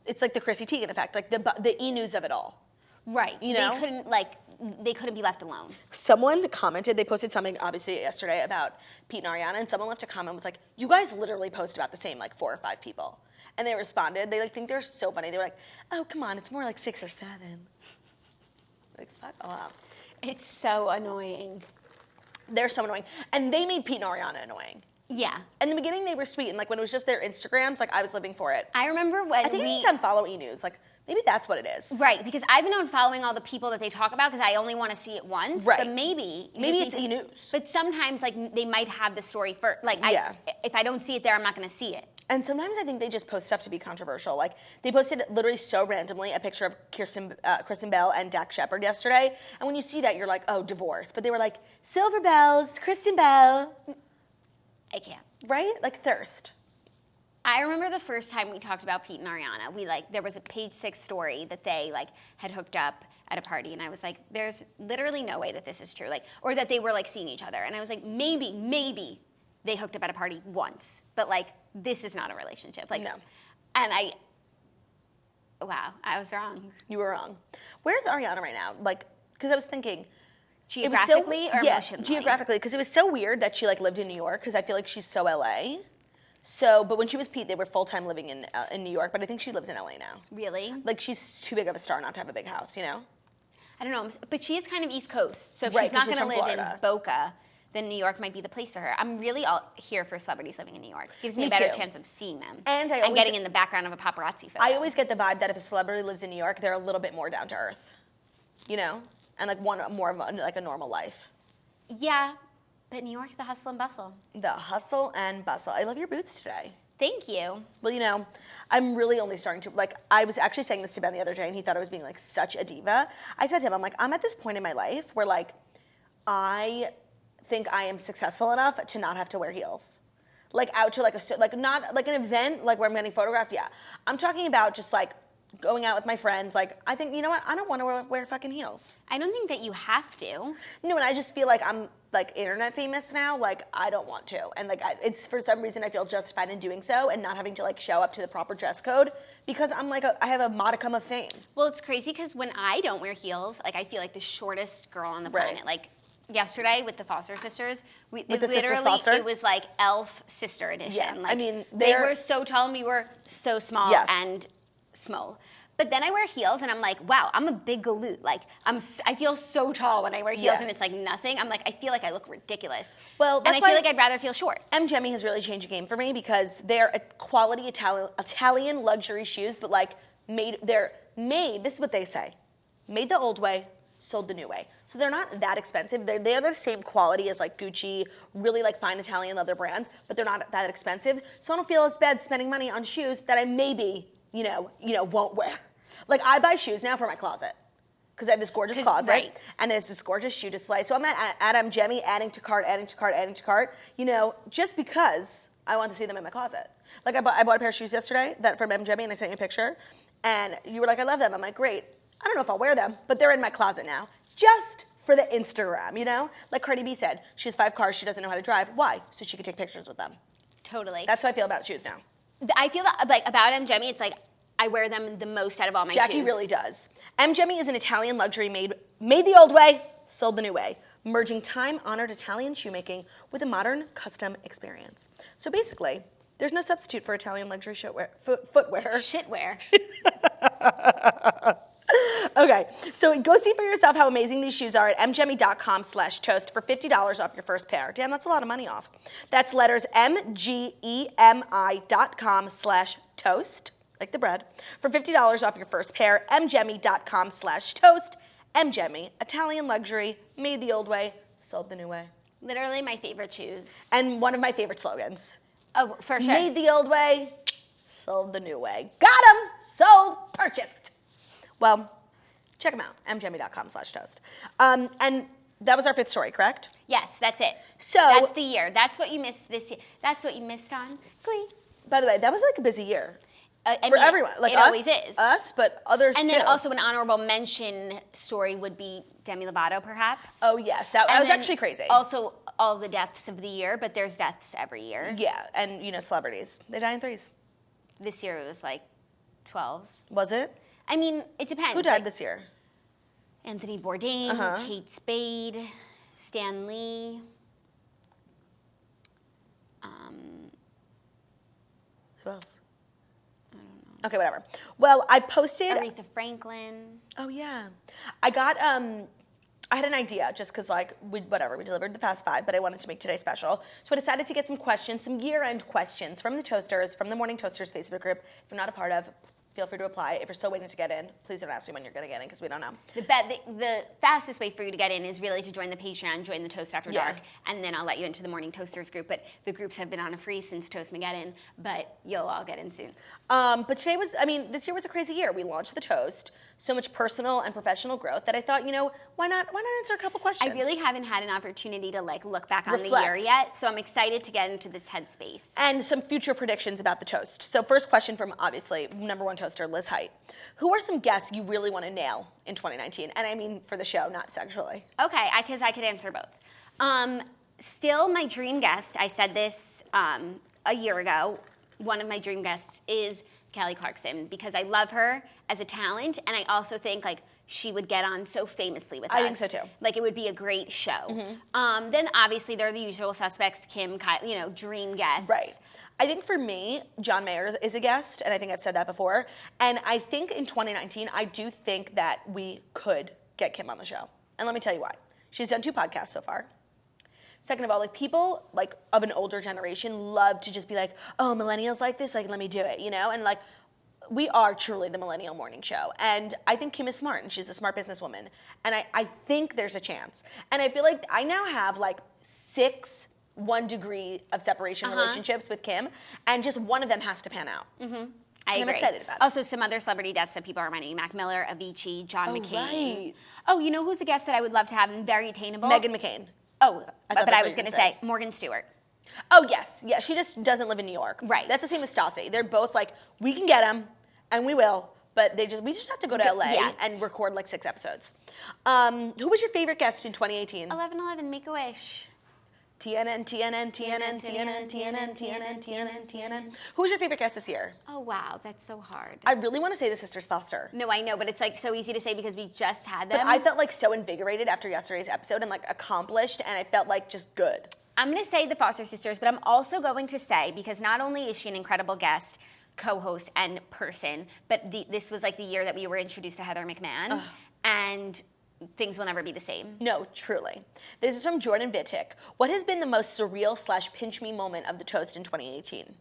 it's like the Chrissy Teigen effect, like the e-news of it all. Right. You know? They couldn't be left alone. Someone commented, they posted something obviously yesterday about Pete and Ariana, and someone left a comment and was like, you guys literally post about the same like 4 or 5 people. And they responded, they like think they're so funny. They were like, oh, come on, it's more like 6 or 7. Like, fuck off. It's so annoying. They're so annoying. And they made Pete and Ariana annoying. Yeah. In the beginning, they were sweet. And like when it was just their Instagrams, like I was living for it. I remember when I think you need to unfollow e-news. Like maybe that's what it is. Right, because I've been unfollowing all the people that they talk about because I only want to see it once. Right. But maybe it's e-news. But sometimes like they might have the story first. Like if I don't see it there, I'm not going to see it. And sometimes I think they just post stuff to be controversial. Like they posted literally so randomly a picture of Kristen Bell and Dak Shepard yesterday. And when you see that, you're like, oh, divorce. But they were like, Silver Bells, Kristen Bell. I can't. Right? Like thirst. I remember the first time we talked about Pete and Ariana. There was a Page 6 story that they like had hooked up at a party, and I was like, there's literally no way that this is true. Like, or that they were like seeing each other. And I was like, maybe they hooked up at a party once, but like this is not a relationship. Like, no. And wow, I was wrong. You were wrong. Where's Ariana right now? Like, because I was thinking. Geographically or emotionally? Geographically, because it was so weird that she like lived in New York, because I feel like she's so LA. So, but when she was Pete, they were full-time living in New York, but I think she lives in LA now. Really? Like she's too big of a star not to have a big house, you know? I don't know, but she is kind of East Coast, so if Right, she's not 'cause going to she's live from in Boca, then New York might be the place for her. I'm really all here for celebrities living in New York. Gives me a better too. chance of seeing them. And getting in the background of a paparazzi photo. I always get the vibe that if a celebrity lives in New York, they're a little bit more down to earth, you know? And like more of like a normal life. Yeah, but New York, the hustle and bustle. The hustle and bustle. I love your boots today. Thank you. Well, you know, I'm really only starting to, like, I was actually saying this to Ben the other day, and he thought I was being, like, such a diva. I said to him, I'm like, I'm at this point in my life where, like, I think I am successful enough to not have to wear heels. Like, out to, like, not, like, an event, like, where I'm getting photographed, yeah. I'm talking about just, like, going out with my friends, like, I think, you know what? I don't want to wear fucking heels. I don't think that you have to. No, and I just feel like I'm, like, internet famous now. Like, I don't want to. And, like, it's for some reason I feel justified in doing so and not having to, like, show up to the proper dress code because I'm, like, I have a modicum of fame. Well, it's crazy because when I don't wear heels, like, I feel like the shortest girl on the planet. Like, yesterday with the Foster sisters, it was like Elf sister edition. Yeah, like, I mean, they were so tall and we were so small and small. But then I wear heels and I'm like, wow, I'm a big galoot. Like, I feel so tall when I wear heels and it's like nothing. I'm like, I feel like I look ridiculous. Well, that's and I feel like I'd rather feel short. Jemmy has really changed the game for me because they're a quality Italian luxury shoes, but like they're made, this is what they say, made the old way, sold the new way. So they're not that expensive. They're the same quality as like Gucci, really like fine Italian leather brands, but they're not that expensive. So I don't feel as bad spending money on shoes that I maybe, won't wear. Like I buy shoes now for my closet because I have this gorgeous closet and there's this gorgeous shoe display. So I'm at Jemmy adding to cart, just because I want to see them in my closet. Like I bought a pair of shoes yesterday from Jemmy and I sent you a picture and you were like, I love them. I'm like, great. I don't know if I'll wear them, but they're in my closet now. Just for the Instagram, Like Cardi B said, she has 5 cars, she doesn't know how to drive. Why? So she could take pictures with them. Totally. That's how I feel about shoes now. I feel that, like, about Jemmy, it's like, I wear them the most out of all my shoes. Jackie really does. Jemmy is an Italian luxury made the old way, sold the new way, merging time-honored Italian shoemaking with a modern custom experience. So basically, there's no substitute for Italian luxury footwear. Shitwear. Okay, so go see for yourself how amazing these shoes are at mgemi.com/toast for $50 off your first pair. Damn, that's a lot of money off. That's letters mgemi.com/toast, like the bread, for $50 off your first pair. mgemi.com/toast. Mgemi, Italian luxury, made the old way, sold the new way. Literally my favorite shoes. And one of my favorite slogans. Oh, for sure. Made the old way, sold the new way. Got 'em, sold, purchased. Well, check them out, mgemi.com/toast. And that was our 5th story, correct? Yes, that's it. So that's the year. That's what you missed this year. That's what you missed on Glee. By the way, that was like a busy year. For everyone. Like it us, always is. Us, but others too. And then also an honorable mention story would be Demi Lovato, perhaps. Oh, yes. That was actually crazy. Also, all the deaths of the year, but there's deaths every year. Yeah, and celebrities. They die in 3s. This year it was like 12s. Was it? I mean, it depends. Who died this year? Anthony Bourdain, Kate Spade, Stan Lee. Who else? I don't know. Okay, whatever. Well, I posted... Aretha Franklin. Oh, yeah. I got... I had an idea just because, like, we delivered the past 5, but I wanted to make today special. So I decided to get some questions, some year-end questions from the Toasters, from the Morning Toasters Facebook group. If you're not a part of, feel free to apply. If you're still waiting to get in, please don't ask me when you're going to get in because we don't know. The fastest way for you to get in is really to join the Patreon, join the Toast After Dark, and then I'll let you into the Morning Toasters group. But the groups have been on a freeze since Toastmageddon, but you'll all get in soon. But this year was a crazy year. We launched the Toast, so much personal and professional growth that I thought, why not answer a couple questions? I really haven't had an opportunity to look back on the year yet, so I'm excited to get into this headspace. And some future predictions about the Toast. So first question from, obviously, number 1 Toaster, Liz Height. Who are some guests you really want to nail in 2019? And I mean for the show, not sexually. Okay, because I could answer both. Still, my dream guest, I said this a year ago, one of my dream guests is Kelly Clarkson because I love her as a talent, and I also think she would get on so famously with us. I think so too. It would be a great show. Mm-hmm. Then obviously there are the usual suspects, Kim, Kylie, dream guests. Right. I think for me, John Mayer is a guest, and I think I've said that before. And I think in 2019, I do think that we could get Kim on the show. And let me tell you why. She's done 2 podcasts so far. Second of all, people of an older generation love to just be like, oh, millennials like this, let me do it, And we are truly the millennial morning show. And I think Kim is smart, and she's a smart businesswoman. And I think there's a chance. And I feel like I now have 6 1 degree of separation relationships with Kim, and just one of them has to pan out. Mm-hmm. I agree. I'm excited about it. Also, some other celebrity deaths that people are reminding: Mac Miller, Avicii, John McCain. Right. Oh, you know who's the guest that I would love to have and very attainable? Meghan McCain. Oh, but I was going to say Morgan Stewart. Oh, yes. Yeah, she just doesn't live in New York. Right. That's the same with Stassi. They're both we can get them, and we will, but we just have to go to LA and record like 6 episodes. Who was your favorite guest in 2018? 11/11, Make-A-Wish. TNN. Who was your favorite guest this year? Oh, wow, that's so hard. I really want to say the Sisters Foster. No, I know, but it's like so easy to say because we just had them. But I felt like so invigorated after yesterday's episode and like accomplished, and I felt like just good. I'm going to say the Foster sisters, but I'm also going to say, because not only is she an incredible guest, co-host, and person, but this was like the year that we were introduced to Heather McMahon, and things will never be the same. No, truly. This is from Jordan Vittick. What has been the most surreal / pinch me moment of the toast in 2018?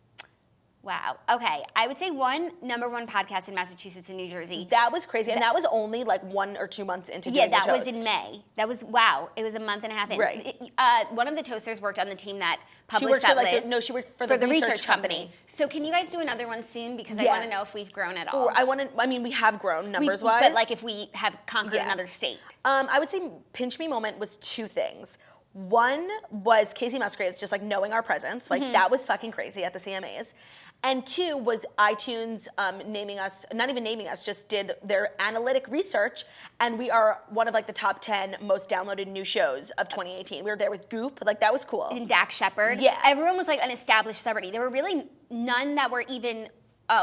Wow. Okay. I would say #1 podcast in Massachusetts and New Jersey. That was crazy. And that was only like 1 or 2 months into doing the toast. Yeah, that was in May. That was, wow. It was a month and a half in. Right. One of the toasters worked on the team that published that list. She worked for the research company. So can you guys do another one soon? Because I want to know if we've grown at all. We have grown numbers-wise. But like if we have conquered another state. I would say pinch me moment was 2 things. One was Casey Musgraves just like knowing our presence. Like that was fucking crazy at the CMAs. And 2 was iTunes naming us, not even naming us, just did their analytic research, and we are one of like the top 10 most downloaded new shows of 2018. We were there with Goop, like that was cool. And Dax Shepard. Yeah. Everyone was like an established celebrity. There were really none that were even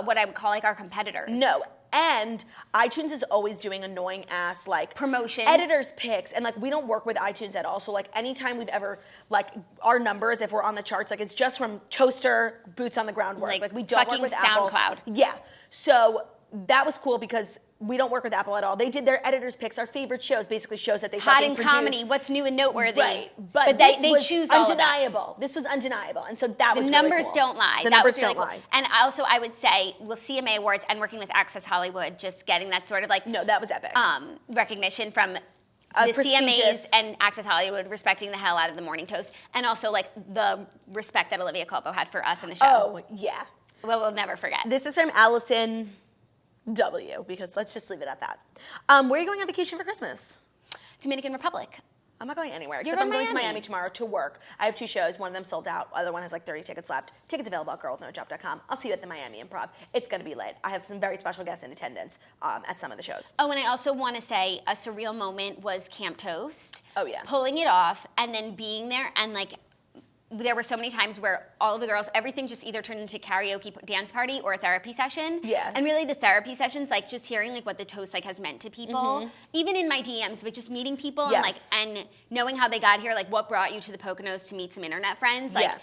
what I would call like our competitors. No. And iTunes is always doing annoying ass like promotions, editors picks, and like we don't work with iTunes at all. So like anytime we've ever like our numbers, if we're on the charts, like it's just from Toaster, boots on the ground work. Like we don't work with Apple. SoundCloud. Yeah. So that was cool because we don't work with Apple at all. They did their editors picks, our favorite shows, basically shows that they hot fucking in produce. comedy, what's new and noteworthy. Right. But they choose all undeniable. of that. This was undeniable. And so that was the really numbers cool. don't lie. The that numbers was really don't cool. lie. And also I would say with CMA Awards and working with Access Hollywood, just getting that sort of like no, that was epic. Recognition from the CMAs and Access Hollywood respecting the hell out of the morning toast, and also like the respect that Olivia Culpo had for us in the show. Oh, yeah. Well, we'll never forget. This is from Allison W, because let's just leave it at that. Where are you going on vacation for Christmas? Dominican Republic. I'm not going anywhere, You're except I'm going to Miami. Miami tomorrow to work. I have 2 shows. One of them sold out. The other one has like 30 tickets left. Tickets available at girlwithnojob.com. I'll see you at the Miami Improv. It's going to be lit. I have some very special guests in attendance at some of the shows. Oh, and I also want to say a surreal moment was Camp Toast. Oh, yeah. Pulling it off and then being there, and like there were so many times where all of the girls, everything just either turned into karaoke dance party or a therapy session. Yeah. And really the therapy sessions, like just hearing like what the toast like has meant to people, even in my DMs, but just meeting people and knowing how they got here, like what brought you to the Poconos to meet some internet friends, like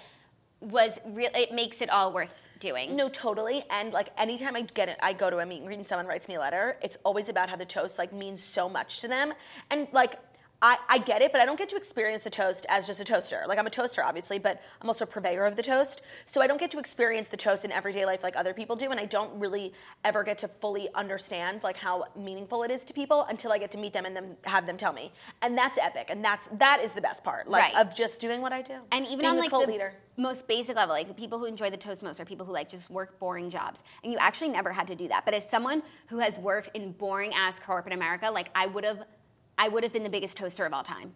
was real. It makes it all worth doing. No, totally. And like anytime I go to a meet and greet and someone writes me a letter, it's always about how the toast like means so much to them. And like I get it, but I don't get to experience the toast as just a toaster. Like I'm a toaster, obviously, but I'm also a purveyor of the toast. So I don't get to experience the toast in everyday life like other people do, and I don't really ever get to fully understand like how meaningful it is to people until I get to meet them and then have them tell me. And that's epic, and that is the best part, like of just doing what I do. And even on like the most basic level, like the people who enjoy the toast most are people who like just work boring jobs, and you actually never had to do that. But as someone who has worked in boring ass corporate America, like I would have been the biggest toaster of all time.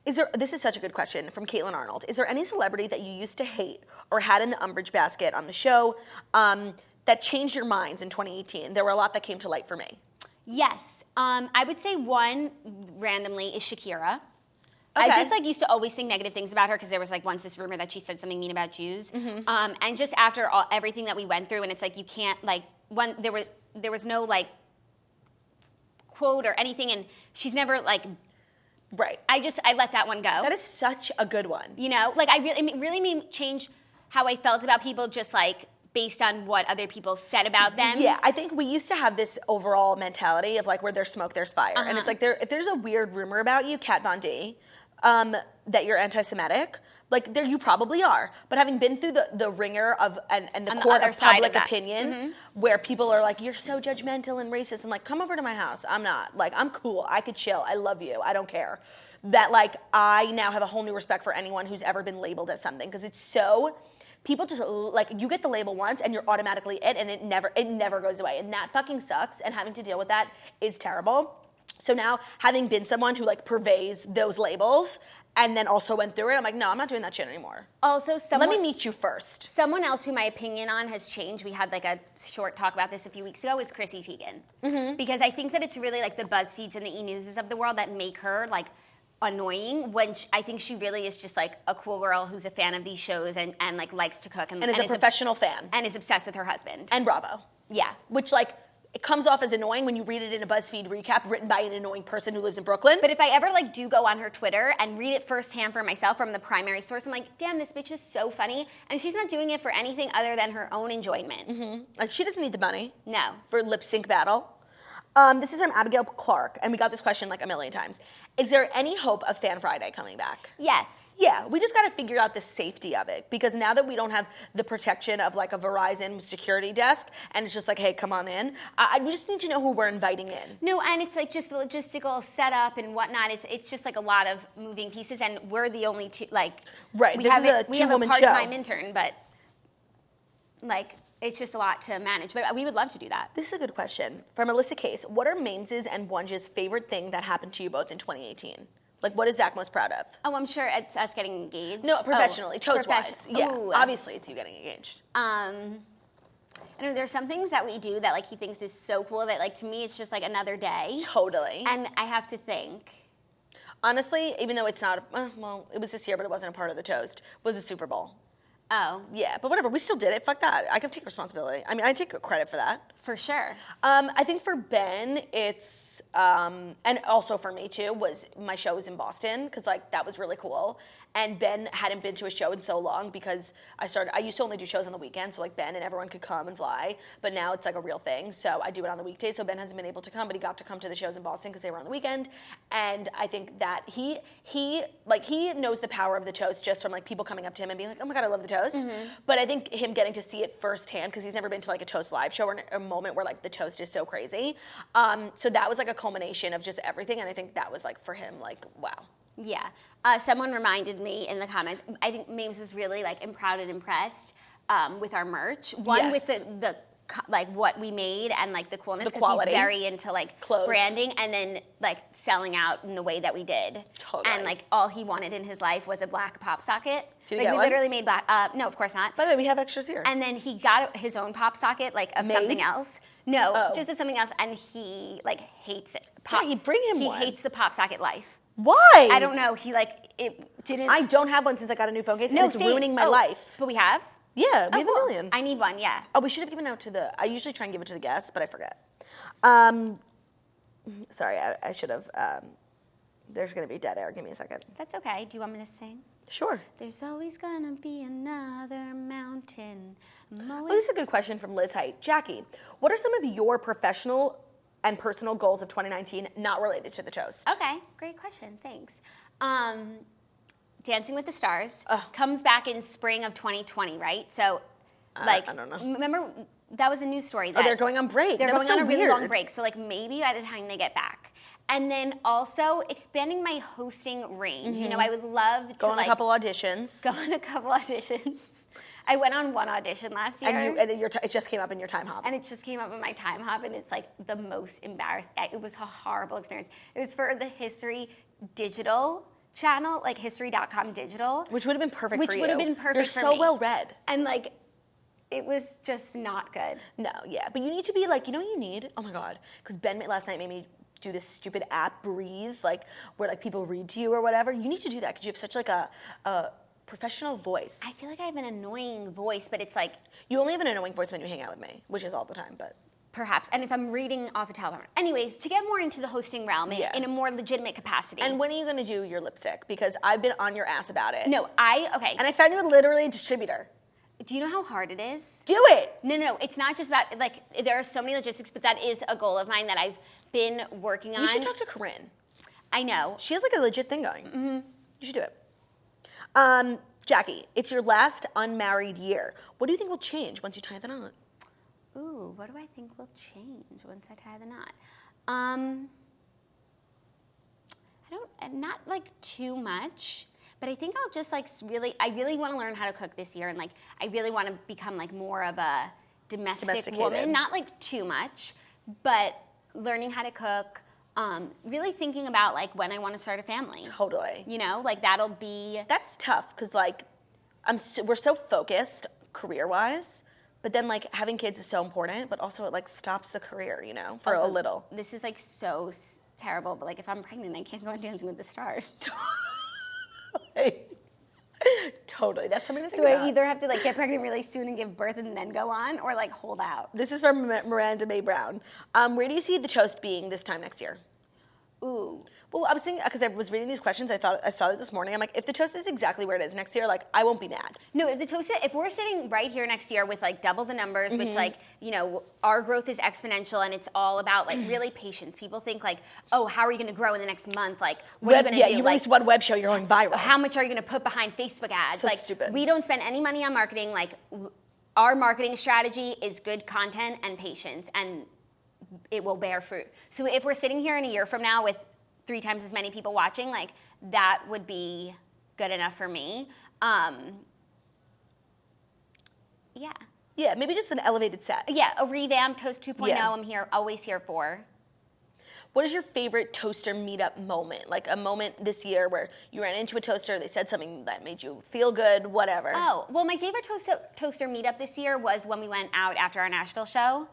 This is such a good question from Caitlin Arnold. Is there any celebrity that you used to hate or had in the umbrage basket on the show that changed your minds in 2018? There were a lot that came to light for me. Yes. I would say one randomly is Shakira. Okay. I just like used to always think negative things about her because there was like once this rumor that she said something mean about Jews. And just after everything that we went through, and it's like you can't like there was no like quote or anything, and she's never like right. I let that one go. That is such a good one. You know, like it really made me change how I felt about people just like based on what other people said about them. Yeah, I think we used to have this overall mentality of like where there's smoke, there's fire. And it's like if there's a weird rumor about you, Kat Von D, that you're anti-Semitic, like there you probably are. But having been through the ringer of and the court of public opinion, where people are like, you're so judgmental and racist, and like, come over to my house. I'm not. Like, I'm cool. I could chill. I love you. I don't care. That like I now have a whole new respect for anyone who's ever been labeled as something, because it's so. People just like you get the label once and you're automatically it, and it never goes away, and that fucking sucks. And having to deal with that is terrible. So now, having been someone who like purveys those labels, and then also went through it. I'm like, no, I'm not doing that shit anymore. Also, let me meet you first. Someone else who my opinion on has changed, we had like a short talk about this a few weeks ago, is Chrissy Teigen. Mm-hmm. Because I think that it's really like the BuzzFeeds and the E-Newses of the world that make her like annoying, when I think she really is just like a cool girl who's a fan of these shows and like likes to cook. And is a professional fan. And is obsessed with her husband. And Bravo. Yeah. Which like, it comes off as annoying when you read it in a BuzzFeed recap written by an annoying person who lives in Brooklyn. But if I ever like do go on her Twitter and read it firsthand for myself from the primary source, I'm like, damn, this bitch is so funny. And she's not doing it for anything other than her own enjoyment. Mm-hmm. Like, she doesn't need the money. No. For lip sync battle. This is from Abigail Clark, and we got this question like a million times. Is there any hope of Fan Friday coming back? Yes. Yeah, we just got to figure out the safety of it, because now that we don't have the protection of like a Verizon security desk, and it's just like, hey, come on in, we just need to know who we're inviting in. No, and it's like just the logistical setup and whatnot. It's just like a lot of moving pieces, and we're the only two, like, right. we This have is a two-woman part-time show. intern, but like, it's just a lot to manage, but we would love to do that. This is a good question. From Alyssa Case, what are Mames's and Wunge's favorite thing that happened to you both in 2018? Like, what is Zach most proud of? Oh, I'm sure it's us getting engaged. No, professionally, toast-wise. Yeah, Ooh. obviously it's you getting engaged. I know there's some things that we do that like he thinks is so cool that like to me it's just like another day. Totally. And I have to think. Honestly, even though it's not, well, it was this year, but it wasn't a part of the toast, was the Super Bowl. Oh. Yeah, but whatever, we still did it. Fuck that. I can take responsibility. I mean, I take credit for that. For sure. I think for Ben, it's, and also for me too, was my show was in Boston, because like that was really cool. And Ben hadn't been to a show in so long, because I used to only do shows on the weekends, so like Ben and everyone could come and fly, but now it's like a real thing, so I do it on the weekdays, so Ben hasn't been able to come, but he got to come to the shows in Boston because they were on the weekend, and I think that he knows the power of the toast just from like people coming up to him and being like, oh my God, I love the toast, but I think him getting to see it firsthand, because he's never been to like a toast live show or a moment where like the toast is so crazy, so that was like a culmination of just everything, and I think that was like for him, like, wow. Yeah. Someone reminded me in the comments, I think Mames was really like proud and impressed with our merch. One, with the like what we made and like the coolness, because he's very into like clothes, branding, and then like selling out in the way that we did. Totally. And like all he wanted in his life was a black pop socket. Did like we we literally made black. No, of course not. By the way, we have extras here. And then he got his own pop socket, like of something else. No, just of something else, and he like hates it. Jackie, bring him one. He hates the pop socket life. Why? I don't know. He like it didn't. I don't have one since I got a new phone case, and it's ruining my life. But we have? Yeah, we have cool. a million. I need one, yeah. Oh, we should have given out to I usually try and give it to the guests, but I forget. Sorry, I should have. There's going to be dead air. Give me a second. That's okay. Do you want me to sing? Sure. There's always gonna be another mountain. Well, this is a good question from Liz Height. Jackie, what are some of your professional and personal goals of 2019 not related to the toast? Okay, great question. Thanks. Dancing with the Stars comes back in spring of 2020, right? So, like, I don't know. Remember that was a news story. That they're going on break. They're going on a really long break. So, like, maybe by the time they get back. And then also expanding my hosting range. You know, I would love to go on a couple auditions. Go on a couple auditions. I went on one audition last year. And it just came up in your time hop. And it just came up in my time hop, and it's like the most embarrassing. It was a horrible experience. It was for the History Digital channel, like history.com digital. Which would have been perfect for you. Which would have been perfect You're for so me. well read. And like, it was just not good. No, yeah. But you need to be like, you know what you need? Oh my God. Because Ben last night made me do this stupid app, Breathe, like where like people read to you or whatever. You need to do that because you have such like a professional voice. I feel like I have an annoying voice, but it's like... You only have an annoying voice when you hang out with me, which is all the time, but... Perhaps, and if I'm reading off a teleprompter. Anyways, to get more into the hosting realm in a more legitimate capacity. And when are you gonna do your lipstick? Because I've been on your ass about it. No, okay. And I found you literally a distributor. Do you know how hard it is? Do it! No, it's not just about, like, there are so many logistics, but that is a goal of mine that I've been working on. You should talk to Corinne. I know. She has like a legit thing going. Mm-hmm. You should do it. Jackie, it's your last unmarried year. What do you think will change once you tie the knot? Ooh, what do I think will change once I tie the knot? Not like too much, but I think I'll just like I really want to learn how to cook this year, and like I really want to become like more of a domestic woman, not like too much, but learning how to cook, really thinking about like when I want to start a family. Totally. You know, like that'll be. That's tough because like we're so focused career-wise, but then like having kids is so important, but also it like stops the career, you know, for also, a little. This is like so terrible, but like if I'm pregnant, I can't go on Dancing with the Stars. Totally. That's something to think So about. I either have to like get pregnant really soon and give birth and then go on, or like hold out. This is from Miranda May Brown. Where do you see the toast being this time next year? Ooh. Well, I was thinking, because I was reading these questions, I saw it this morning. I'm like, if the toast is exactly where it is next year, like, I won't be mad. No, if we're sitting right here next year with like double the numbers, which like, you know, our growth is exponential and it's all about like really patience. People think like, oh, how are you going to grow in the next month? Like, what are you going to do? Yeah, you like, release one web show, you're going viral. How much are you going to put behind Facebook ads? So like, stupid. We don't spend any money on marketing. Like, our marketing strategy is good content and patience, and it will bear fruit. So if we're sitting here in a year from now with 3 times as many people watching, like that would be good enough for me. Yeah. Yeah, maybe just an elevated set. Yeah, a revamped Toast 2.0 Yeah. I'm always here for. What is your favorite toaster meetup moment? Like a moment this year where you ran into a toaster, they said something that made you feel good, whatever. Oh, well, my favorite toaster meetup this year was when we went out after our Nashville show.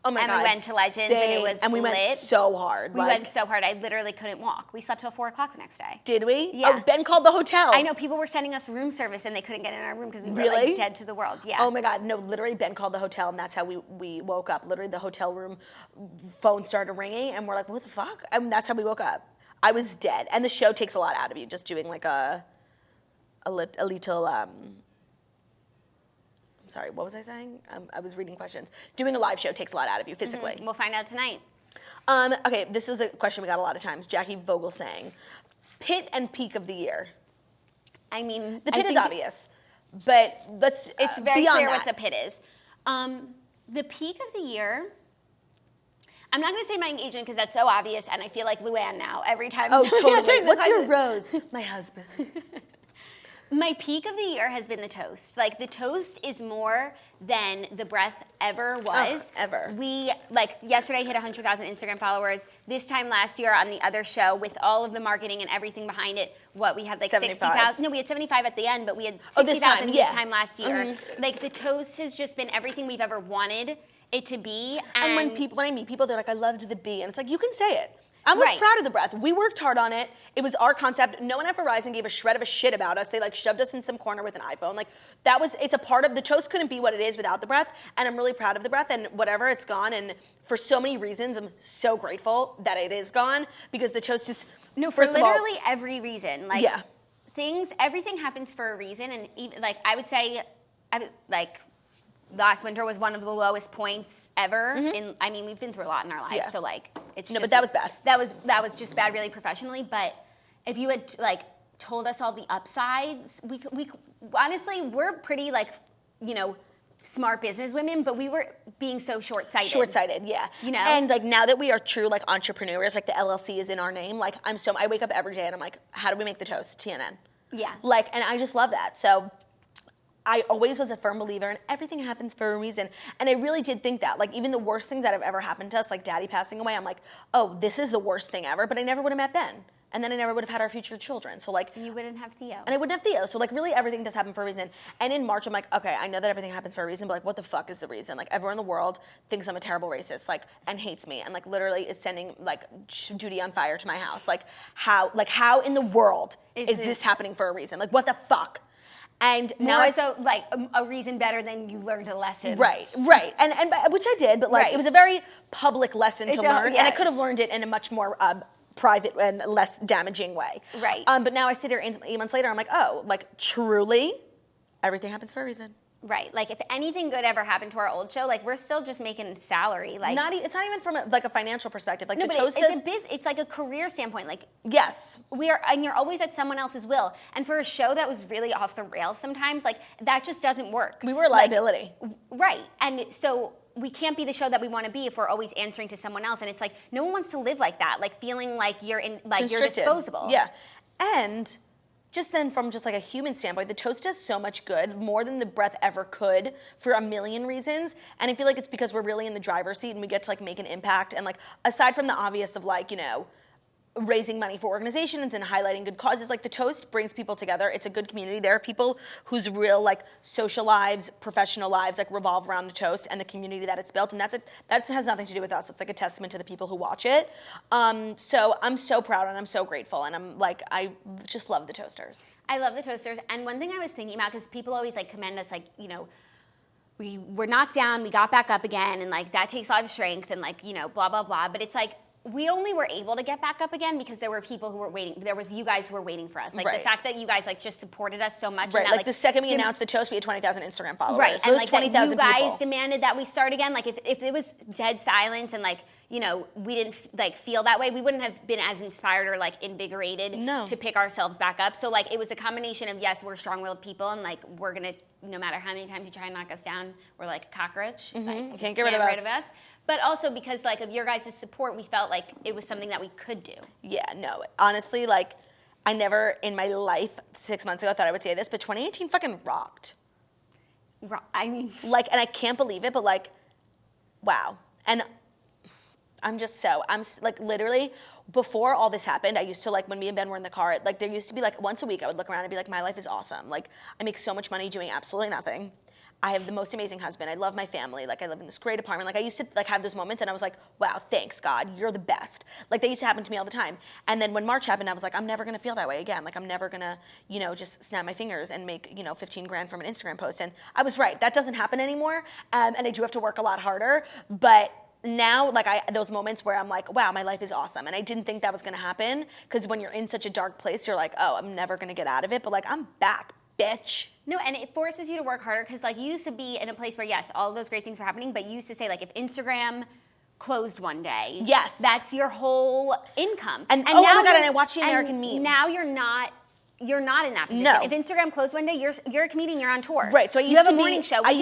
Oh my God. And we went to Legends and it was And we lit. went so hard. We went so hard, I literally couldn't walk. We slept till 4 o'clock the next day. Did we? Yeah. Oh, Ben called the hotel. I know, people were sending us room service and they couldn't get in our room because we were Really? like dead to the world. Yeah. Oh my God, no, literally Ben called the hotel and that's how we woke up. Literally the hotel room phone started ringing and we're like, what the fuck? And that's how we woke up. I was dead. And the show takes a lot out of you, just doing like a little, I'm sorry, what was I saying? I was reading questions. Doing a live show takes a lot out of you physically. We'll find out tonight. Okay, this is a question we got a lot of times. Jackie Vogel saying, pit and peak of the year. I mean, The pit is obvious, but let's it's very beyond clear that. what the pit is. The peak of the year, I'm not going to say my engagement because that's so obvious, and I feel like Luann now every time. Oh, somebody answers totally. the What's your question. rose? My husband. My peak of the year has been the toast. Like, the toast is more than the breath ever was. Ever. We, like, yesterday hit 100,000 Instagram followers. This time last year on the other show, with all of the marketing and everything behind it, we had like 60,000. No, we had 75 at the end, but we had 60,000 this time last year. Like, the toast has just been everything we've ever wanted it to be. And when I meet people, they're like, I loved the bee. And it's like, you can say it. I was proud of the breath. We worked hard on it. It was our concept. No one at Verizon gave a shred of a shit about us. They like shoved us in some corner with an iPhone. Like it's a part of the toast couldn't be what it is without the breath. And I'm really proud of the breath and whatever, it's gone. And for so many reasons, I'm so grateful that it is gone because the toast is for literally every reason. Like everything happens for a reason. And even, like I would say, last winter was one of the lowest points ever. I mean, we've been through a lot in our lives, so like it's just, but that was bad. That was just bad, really professionally. But if you had like told us all the upsides, we honestly we're pretty like smart business women, but we were being so short-sighted. Short-sighted, yeah. And like now that we are true like entrepreneurs, like the LLC is in our name. Like I wake up every day and I'm like, how do we make the toast? TNN. Yeah. Like, and I just love that. So I always was a firm believer in everything happens for a reason. And I really did think that. Like, even the worst things that have ever happened to us, like Daddy passing away, I'm like, oh, this is the worst thing ever. But I never would have met Ben. And then I never would have had our future children. So, like. And you wouldn't have Theo. And I wouldn't have Theo. So, like, really everything does happen for a reason. And in March, I'm like, okay, I know that everything happens for a reason, but, like, what the fuck is the reason? Like, everyone in the world thinks I'm a terrible racist, like, and hates me. And, like, literally is sending, like, duty on fire to my house. Like, how in the world is this happening for a reason? Like, what the fuck? And now like a reason better than you learned a lesson. Right, and which I did, but like it was a very public lesson to learn, and I could have learned it in a much more private and less damaging way. Right. But now I sit here 8 months later, I'm like, oh, like truly, everything happens for a reason. Right. Like if anything good ever happened to our old show, like we're still just making salary. Like it's not even from a financial perspective. Like no, the but toast it's like a career standpoint. Like yes, and you're always at someone else's will. And for a show that was really off the rails, sometimes like that just doesn't work. We were a liability. Right. And so we can't be the show that we want to be if we're always answering to someone else. And it's like no one wants to live like that. Like feeling like you're disposable. Yeah, and just then from just like a human standpoint, the toast does so much good, more than the breath ever could, for a million reasons. And I feel like it's because we're really in the driver's seat and we get to like make an impact. And like, aside from the obvious of like, you know, raising money for organizations and highlighting good causes, like the toast brings people together. It's a good community. There are people whose real like social lives, professional lives like revolve around the toast and the community that it's built, and that has nothing to do with us. It's like a testament to the people who watch it. So I'm so proud and I'm so grateful, and I'm like, I just love the toasters. I love the toasters. And one thing I was thinking about, because people always like commend us, like, you know, we were knocked down, we got back up again, and like that takes a lot of strength and like, you know, blah blah blah. But it's like, we only were able to get back up again because there were people who were waiting. There was you guys who were waiting for us. Like the fact that you guys like just supported us so much. Right. And that, like the second we announced the toast, we had 20,000 Instagram followers. Right. So and like 20,000 you guys people demanded that we start again. Like if it was dead silence and like, you know, we didn't like feel that way, we wouldn't have been as inspired or like invigorated to pick ourselves back up. So like it was a combination of, yes, we're strong-willed people and like we're gonna, no matter how many times you try and knock us down, we're like a cockroach. Like, can't get rid of us. But also because like of your guys' support, we felt like it was something that we could do. Yeah, no, honestly, like I never in my life 6 months ago thought I would say this, but 2018 fucking rocked. I mean, like, and I can't believe it, but like, wow. And I'm like literally before all this happened, I used to like when me and Ben were in the car, like there used to be like once a week I would look around and be like, my life is awesome. Like I make so much money doing absolutely nothing. I have the most amazing husband. I love my family. Like I live in this great apartment. Like I used to like have those moments and I was like, wow, thanks God, you're the best. Like they used to happen to me all the time. And then when March happened, I was like, I'm never gonna feel that way again. Like I'm never gonna, you know, just snap my fingers and make, you know, 15 grand from an Instagram post. And I was right, that doesn't happen anymore. And I do have to work a lot harder, but now, like those moments where I'm like, wow, my life is awesome. And I didn't think that was gonna happen because when you're in such a dark place, you're like, oh, I'm never gonna get out of it. But like, I'm back, bitch. No, and it forces you to work harder because like you used to be in a place where, yes, all of those great things were happening, but you used to say like if Instagram closed one day, yes, that's your whole income. And oh my God, and I watch the American Meme. Now you're not in that position. No. If Instagram closed one day, you're a comedian, you're on tour. Right. So you have a morning show. We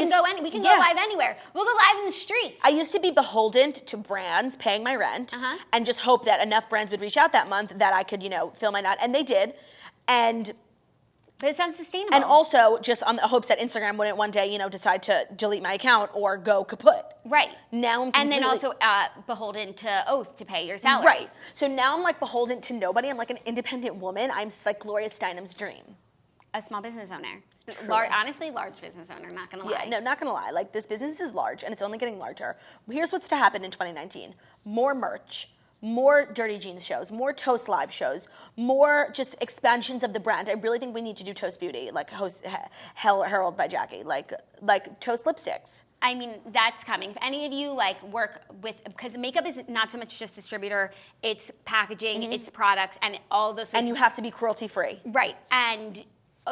can go live anywhere. We'll go live in the streets. I used to be beholden to brands paying my rent and just hope that enough brands would reach out that month that I could, you know, fill my night. And they did. But it's unsustainable. And also just on the hopes that Instagram wouldn't one day, you know, decide to delete my account or go kaput. Right. Now I'm and then also beholden to oath to pay your salary. Right. So now I'm like beholden to nobody. I'm like an independent woman. I'm like Gloria Steinem's dream. A small business owner. Honestly, large business owner, not gonna lie. Yeah, no, not gonna lie. Like this business is large and it's only getting larger. Here's what's to happen in 2019. More merch. More Dirty Jeans shows, more Toast Live shows, more just expansions of the brand. I really think we need to do Toast Beauty, like Herald by Jackie, like Toast lipsticks. I mean, that's coming. If any of you like work with, because makeup is not so much just distributor, it's packaging, it's products, and all of those places. And you have to be cruelty free. Right, and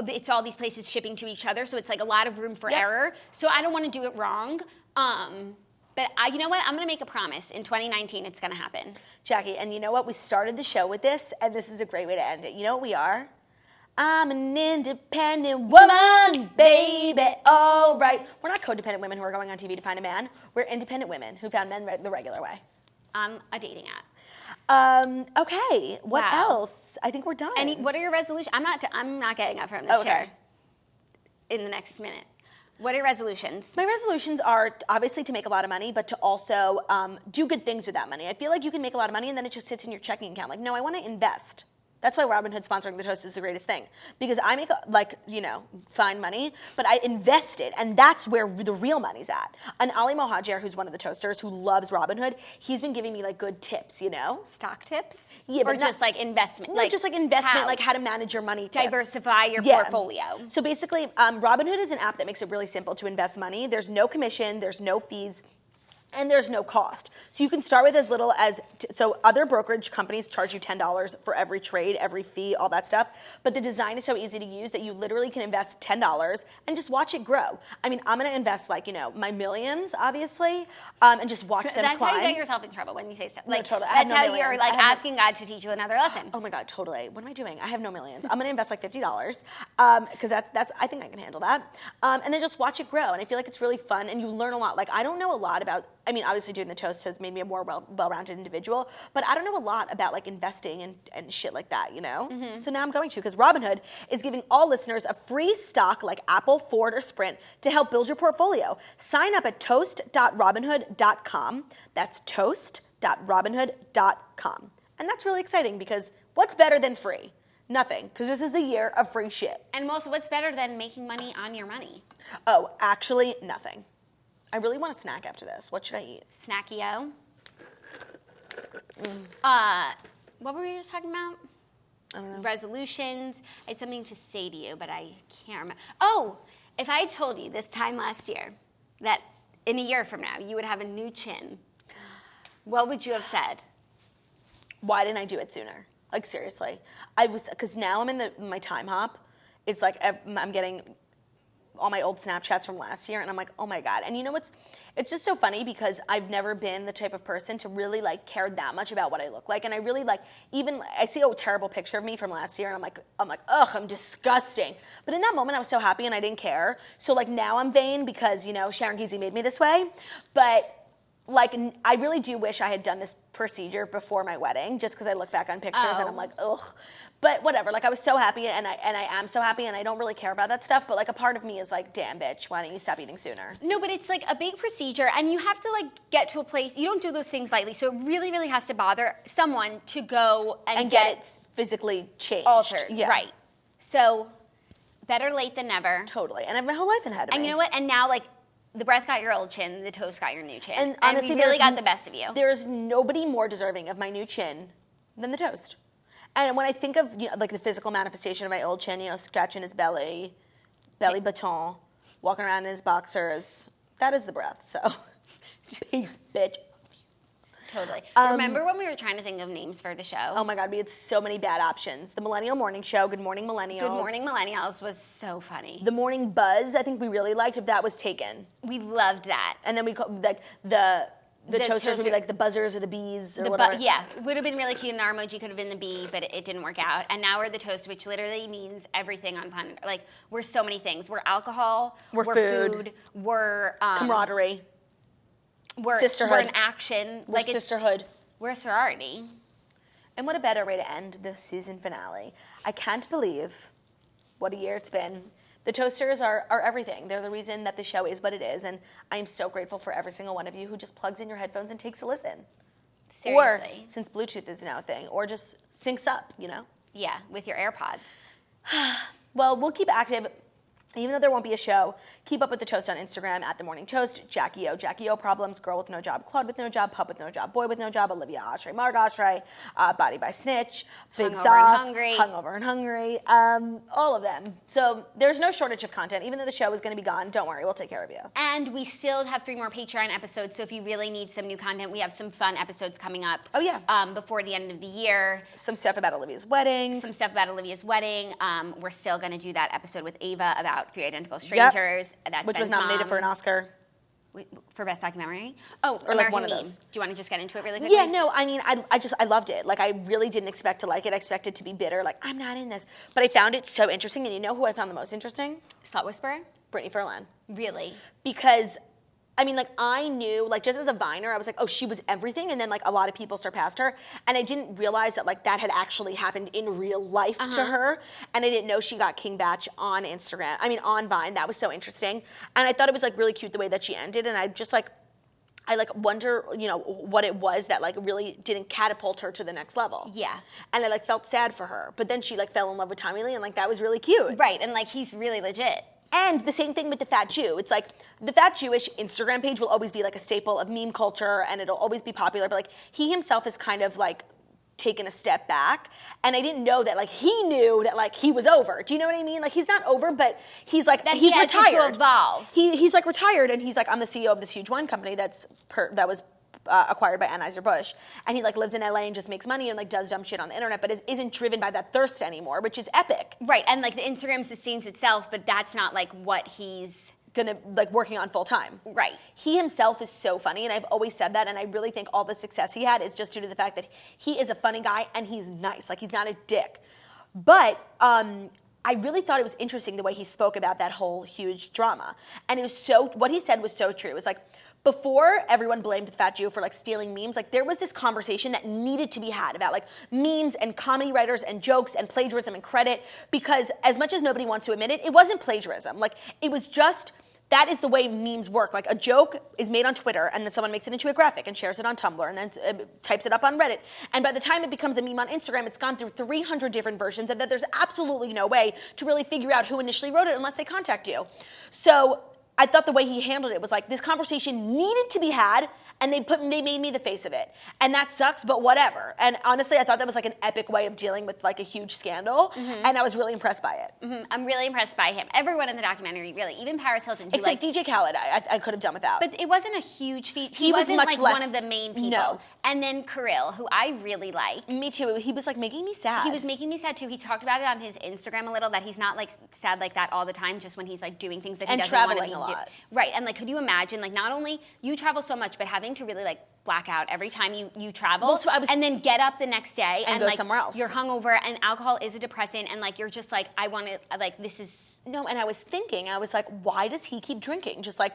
it's all these places shipping to each other, so it's like a lot of room for error. So I don't want to do it wrong. But you know what? I'm going to make a promise. In 2019, it's going to happen. Jackie, and you know what? We started the show with this, and this is a great way to end it. You know what we are? I'm an independent woman, baby, all right. We're not codependent women who are going on TV to find a man. We're independent women who found men the regular way. A dating app. Okay, what else? I think we're done. What are your resolutions? I'm not getting up from this chair in the next minute. What are your resolutions? My resolutions are obviously to make a lot of money, but to also do good things with that money. I feel like you can make a lot of money and then it just sits in your checking account. Like, no, I want to invest. That's why Robinhood sponsoring the Toast is the greatest thing. Because I make, fine money, but I invest it, and that's where the real money's at. And Ali Mohajir, who's one of the toasters, who loves Robinhood, he's been giving me, like, good tips, you know? Stock tips? Yeah, but or just, like, investment? No, just, like, investment, like how to manage your money tips. Diversify your portfolio. So basically, Robinhood is an app that makes it really simple to invest money. There's no commission, there's no fees, and there's no cost. So you can start with as little as, so other brokerage companies charge you $10 for every trade, every fee, all that stuff. But the design is so easy to use that you literally can invest $10 and just watch it grow. I mean, I'm gonna invest my millions, obviously, and just watch them climb. That's how you get yourself in trouble when you say stuff. Like, no, totally. That's how you're like asking God to teach you another lesson. Oh my God, totally. What am I doing? I have no millions. I'm gonna invest like $50, because that's I think I can handle that. And then just watch it grow. And I feel like it's really fun and you learn a lot. Like I don't know a lot about I mean, obviously doing the toast has made me a more well-rounded individual, but I don't know a lot about like investing and shit like that, you know? So now I'm going to, because Robinhood is giving all listeners a free stock like Apple, Ford, or Sprint to help build your portfolio. Sign up at toast.robinhood.com. That's toast.robinhood.com. And that's really exciting because what's better than free? Nothing, because this is the year of free shit. And Melissa, what's better than making money on your money? Oh, actually, nothing. I really want a snack after this. What should I eat? Snacky-o. What were we just talking about? I don't know. Resolutions. I had something to say to you, but I can't remember. Oh, if I told you this time last year that in a year from now you would have a new chin, what would you have said? Why didn't I do it sooner? Like, seriously. Because now I'm in my time hop. It's like I'm getting all my old Snapchats from last year, and I'm like, oh my God. And you know what's, it's just so funny because I've never been the type of person to really like care that much about what I look like. And I really like, even, I see a terrible picture of me from last year, and I'm like, ugh, I'm disgusting. But in that moment, I was so happy and I didn't care. So like now I'm vain because, you know, Sharon Geezy made me this way. But like, I really do wish I had done this procedure before my wedding, just because I look back on pictures and I'm like, ugh. But whatever, like I was so happy, and I am so happy, and I don't really care about that stuff, but like a part of me is like, damn bitch, why don't you stop eating sooner? No, but it's like a big procedure, and you have to like get to a place, you don't do those things lightly, so it really, really has to bother someone to go and get it physically changed. Altered, yeah. Right. So, better late than never. Totally, and I have my whole life ahead of me. And you know what, and now like, the breath got your old chin, the toast got your new chin. And honestly, we really got the best of you. There's nobody more deserving of my new chin than the toast. And when I think of, you know, like the physical manifestation of my old chin, you know, scratching his belly button, walking around in his boxers, that is the breath. So, peace, bitch. Totally. Remember when we were trying to think of names for the show? Oh my God, we had so many bad options. The Millennial Morning Show, Good Morning Millennials. Good Morning Millennials was so funny. The Morning Buzz, I think we really liked, if that was taken. We loved that. And then we called, like, the toasters would be like the buzzers or the bees or whatever. Yeah, it would have been really cute, and our emoji could have been the bee, but it didn't work out. And now we're the toast, which literally means everything on planet. Like, we're so many things. We're alcohol. We're food. We're camaraderie. We're sisterhood. We're an action. We're sisterhood. We're a sorority. And what a better way to end the season finale. I can't believe what a year it's been. The toasters are everything. They're the reason that the show is what it is, and I am so grateful for every single one of you who just plugs in your headphones and takes a listen. Seriously. Or, since Bluetooth is now a thing, or just syncs up, you know? Yeah, with your AirPods. Well, we'll keep active. Even though there won't be a show, keep up with the Toast on Instagram at The Morning Toast, Jackie O Problems, Girl with No Job, Claude with No Job, Pup with No Job, Boy with No Job, Olivia Oshry, Marg Oshry, Body by Snitch, Big Soft, Hungover and Hungry, all of them. So there's no shortage of content. Even though the show is going to be gone, don't worry, we'll take care of you. And we still have 3 more Patreon episodes, so if you really need some new content, we have some fun episodes coming up. Oh, yeah. Before the end of the year. Some stuff about Olivia's wedding. We're still going to do that episode with Ava about 3 Identical Strangers. Yep. Which was nominated for an Oscar. For Best Documentary? Oh, or American like one of Meme. those. Do you want to just get into it really quickly? Yeah, no, I mean, I loved it. Like, I really didn't expect to like it. I expected to be bitter, like, I'm not in this. But I found it so interesting, and you know who I found the most interesting? Slut Whisperer? Brittany Furlan. Really? Because, I mean, like, I knew, like, just as a Viner, I was like, oh, she was everything, and then, like, a lot of people surpassed her, and I didn't realize that, like, that had actually happened in real life to her, and I didn't know she got King Batch on Instagram, on Vine. That was so interesting, and I thought it was, like, really cute the way that she ended, and I just, like, wonder, you know, what it was that, like, really didn't catapult her to the next level. Yeah. And I, like, felt sad for her, but then she, like, fell in love with Tommy Lee, and, like, that was really cute. Right, and, like, he's really legit. And the same thing with the Fat Jew. It's like the Fat Jewish Instagram page will always be like a staple of meme culture, and it'll always be popular. But like he himself is kind of like taken a step back, and I didn't know that like he knew that like he was over. Do you know what I mean? Like he's not over, but he's like that he's retired. To evolve. He's like retired, and he's like, I'm the CEO of this huge wine company that was acquired by Anheuser-Busch, and he like lives in LA and just makes money and like does dumb shit on the internet, but isn't driven by that thirst anymore, which is epic. Right, and like the Instagram sustains itself, but that's not like what he's gonna like working on full time. Right. He himself is so funny, and I've always said that, and I really think all the success he had is just due to the fact that he is a funny guy and he's nice, like he's not a dick. But I really thought it was interesting the way he spoke about that whole huge drama, and it was what he said was so true. It was like, before everyone blamed the Fat Jew for like stealing memes, like there was this conversation that needed to be had about like memes and comedy writers and jokes and plagiarism and credit, because as much as nobody wants to admit it, it wasn't plagiarism. Like it was just, that is the way memes work. Like a joke is made on Twitter and then someone makes it into a graphic and shares it on Tumblr and then types it up on Reddit. And by the time it becomes a meme on Instagram, it's gone through 300 different versions, and that there's absolutely no way to really figure out who initially wrote it unless they contact you. So I thought the way he handled it was like, this conversation needed to be had, and they made me the face of it. And that sucks, but whatever. And honestly, I thought that was like an epic way of dealing with like a huge scandal, and I was really impressed by it. I'm really impressed by him. Everyone in the documentary, really, even Paris Hilton. Who, except DJ Khaled, I could have done without. But it wasn't a huge feat. He was wasn't much like less, one of the main people. No. And then Kirill, who I really like. Me too. He was like making me sad. He was making me sad too. He talked about it on his Instagram a little, that he's not like sad like that all the time, just when he's like doing things that he doesn't want to be doing. And traveling a lot. Right. And like, could you imagine, like, not only you travel so much, but having to really like black out every time you travel, well, so and then get up the next day and go like somewhere else. You're hungover, and alcohol is a depressant, and like you're just like, I want to, like, this is no. And I was thinking, I was like, why does he keep drinking? Just like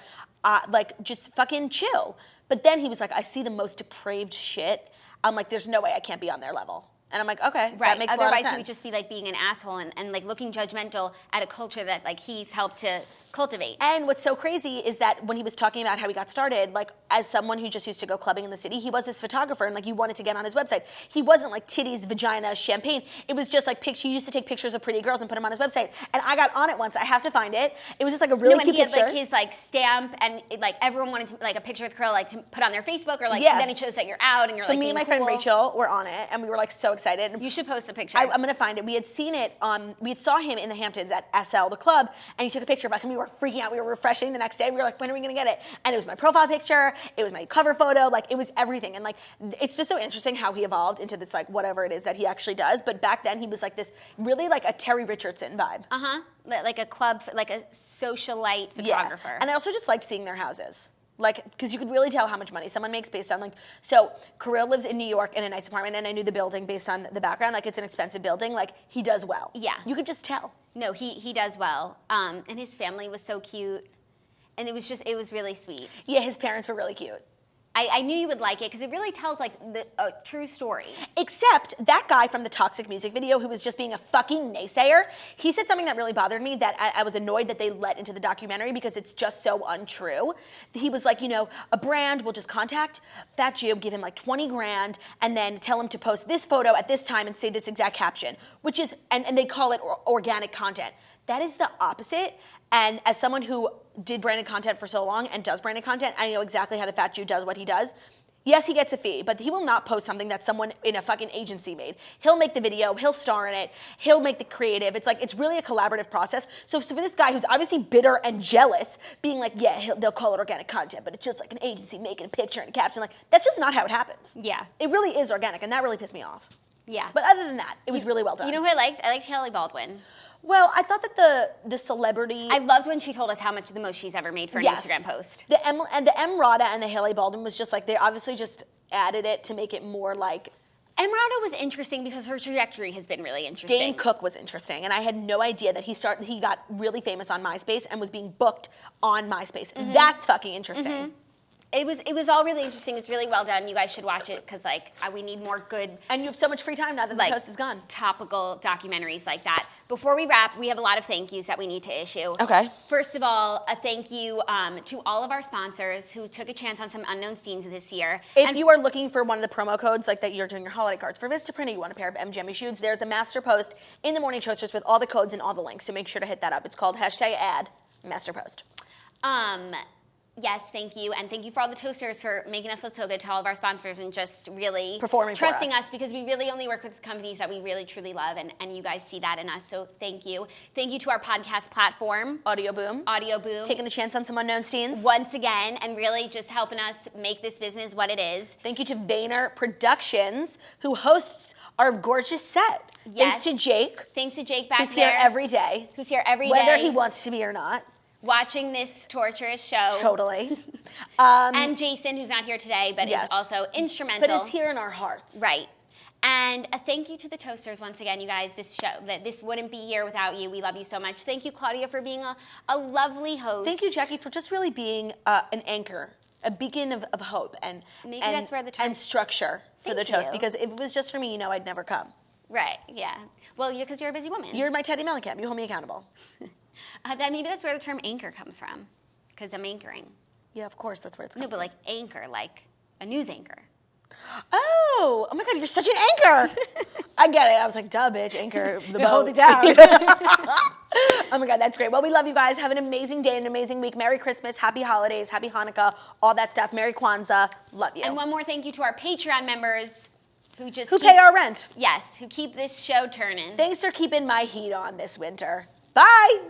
just fucking chill. But then he was like, I see the most depraved shit. I'm like, there's no way I can't be on their level. And I'm like, okay, right. That makes a lot of sense. Otherwise, he would just be like being an asshole and like looking judgmental at a culture that like he's helped to cultivate. And what's so crazy is that when he was talking about how he got started, like as someone who just used to go clubbing in the city, he was this photographer and like you wanted to get on his website. He wasn't like titties, vagina, champagne. It was just like he used to take pictures of pretty girls and put them on his website. And I got on it once. I have to find it. It was just like a really cute picture. He had like his like stamp, and like everyone wanted to like a picture with Kirill like to put on their Facebook, or like then it shows that you're out and you're like. So me and my friend Rachel were on it, and we were like so excited. You should post the picture. I'm gonna find it. We had seen it. We had saw him in the Hamptons at SL, the club, and he took a picture of us, and we were freaking out. We were refreshing the next day. We were like, when are we gonna get it? And it was my profile picture. It was my cover photo. Like it was everything. And like it's just so interesting how he evolved into this like whatever it is that he actually does. But back then he was like this really like a Terry Richardson vibe. Like a club, like a socialite photographer. Yeah. And I also just liked seeing their houses. Like, because you could really tell how much money someone makes based on, like, so Kirill lives in New York in a nice apartment, and I knew the building based on the background. Like, it's an expensive building. Like, he does well. Yeah. You could just tell. No, he does well. And his family was so cute. And it was really sweet. Yeah, his parents were really cute. I knew you would like it because it really tells like a true story. Except that guy from the Toxic music video who was just being a fucking naysayer, he said something that really bothered me that I was annoyed that they let into the documentary because it's just so untrue. He was like, a brand will just contact Fat Jew, give him like 20 grand, and then tell him to post this photo at this time and say this exact caption, which is, and they call it organic content. That is the opposite. And as someone who did branded content for so long and does branded content, I know exactly how the Fat Jew does what he does. Yes, he gets a fee, but he will not post something that someone in a fucking agency made. He'll make the video, he'll star in it, he'll make the creative. It's like, it's really a collaborative process. So for this guy who's obviously bitter and jealous, being like, yeah, they'll call it organic content, but it's just like an agency making a picture and a caption. Like, that's just not how it happens. Yeah. It really is organic, and that really pissed me off. Yeah. But other than that, it was really well done. You know who I liked? I liked Hailey Baldwin. Well, I thought that the celebrity... I loved when she told us how much the most she's ever made for an Instagram post. The M. Rada and the Hailey Baldwin was just like, they obviously just added it to make it more like... M. Rada was interesting because her trajectory has been really interesting. Dane Cook was interesting, and I had no idea that he got really famous on MySpace and was being booked on MySpace. Mm-hmm. That's fucking interesting. Mm-hmm. It was all really interesting. It's really well done. You guys should watch it because we need more good. And you have so much free time now that the host is gone. Topical documentaries like that. Before we wrap, we have a lot of thank yous that we need to issue. Okay. First of all, a thank you to all of our sponsors who took a chance on some unknown scenes this year. If you are looking for one of the promo codes like that you're doing your holiday cards for Vistaprint, you want a pair of MGME shoes, there's a master post in the morning toasters with all the codes and all the links. So make sure to hit that up. It's called #AdMasterPost. Yes, thank you. And thank you for all the toasters for making us look so good, to all of our sponsors, and just really trusting us, because we really only work with companies that we really truly love, and you guys see that in us. So thank you. Thank you to our podcast platform, Audio Boom. Taking a chance on some unknown scenes. Once again, and really just helping us make this business what it is. Thank you to Vayner Productions, who hosts our gorgeous set. Yes. Thanks to Jake. Thanks to Jake back there. Who's here every day. Whether he wants to be or not. Watching this torturous show. Totally. And Jason, who's not here today, but is also instrumental. But is here in our hearts. Right. And a thank you to the toasters once again, you guys. This wouldn't be here without you. We love you so much. Thank you, Claudia, for being a lovely host. Thank you, Jackie, for just really being an anchor a beacon of hope and maybe that's where the term and structure for the toast. Because if it was just for me, I'd never come. Right. Yeah. Well, because you're a busy woman. You're my Teddy Mellencamp. You hold me accountable. Maybe that's where the term anchor comes from, because I'm anchoring. Yeah, of course, that's where it's coming No, but like anchor, like a news anchor. Oh my God, you're such an anchor. I get it. I was like, duh, bitch, anchor the boat. Hold it down. Oh my God, that's great. Well, we love you guys. Have an amazing day, an amazing week. Merry Christmas, happy holidays, happy Hanukkah, all that stuff. Merry Kwanzaa. Love you. And one more thank you to our Patreon members who pay our rent. Yes, who keep this show turning. Thanks for keeping my heat on this winter. Bye.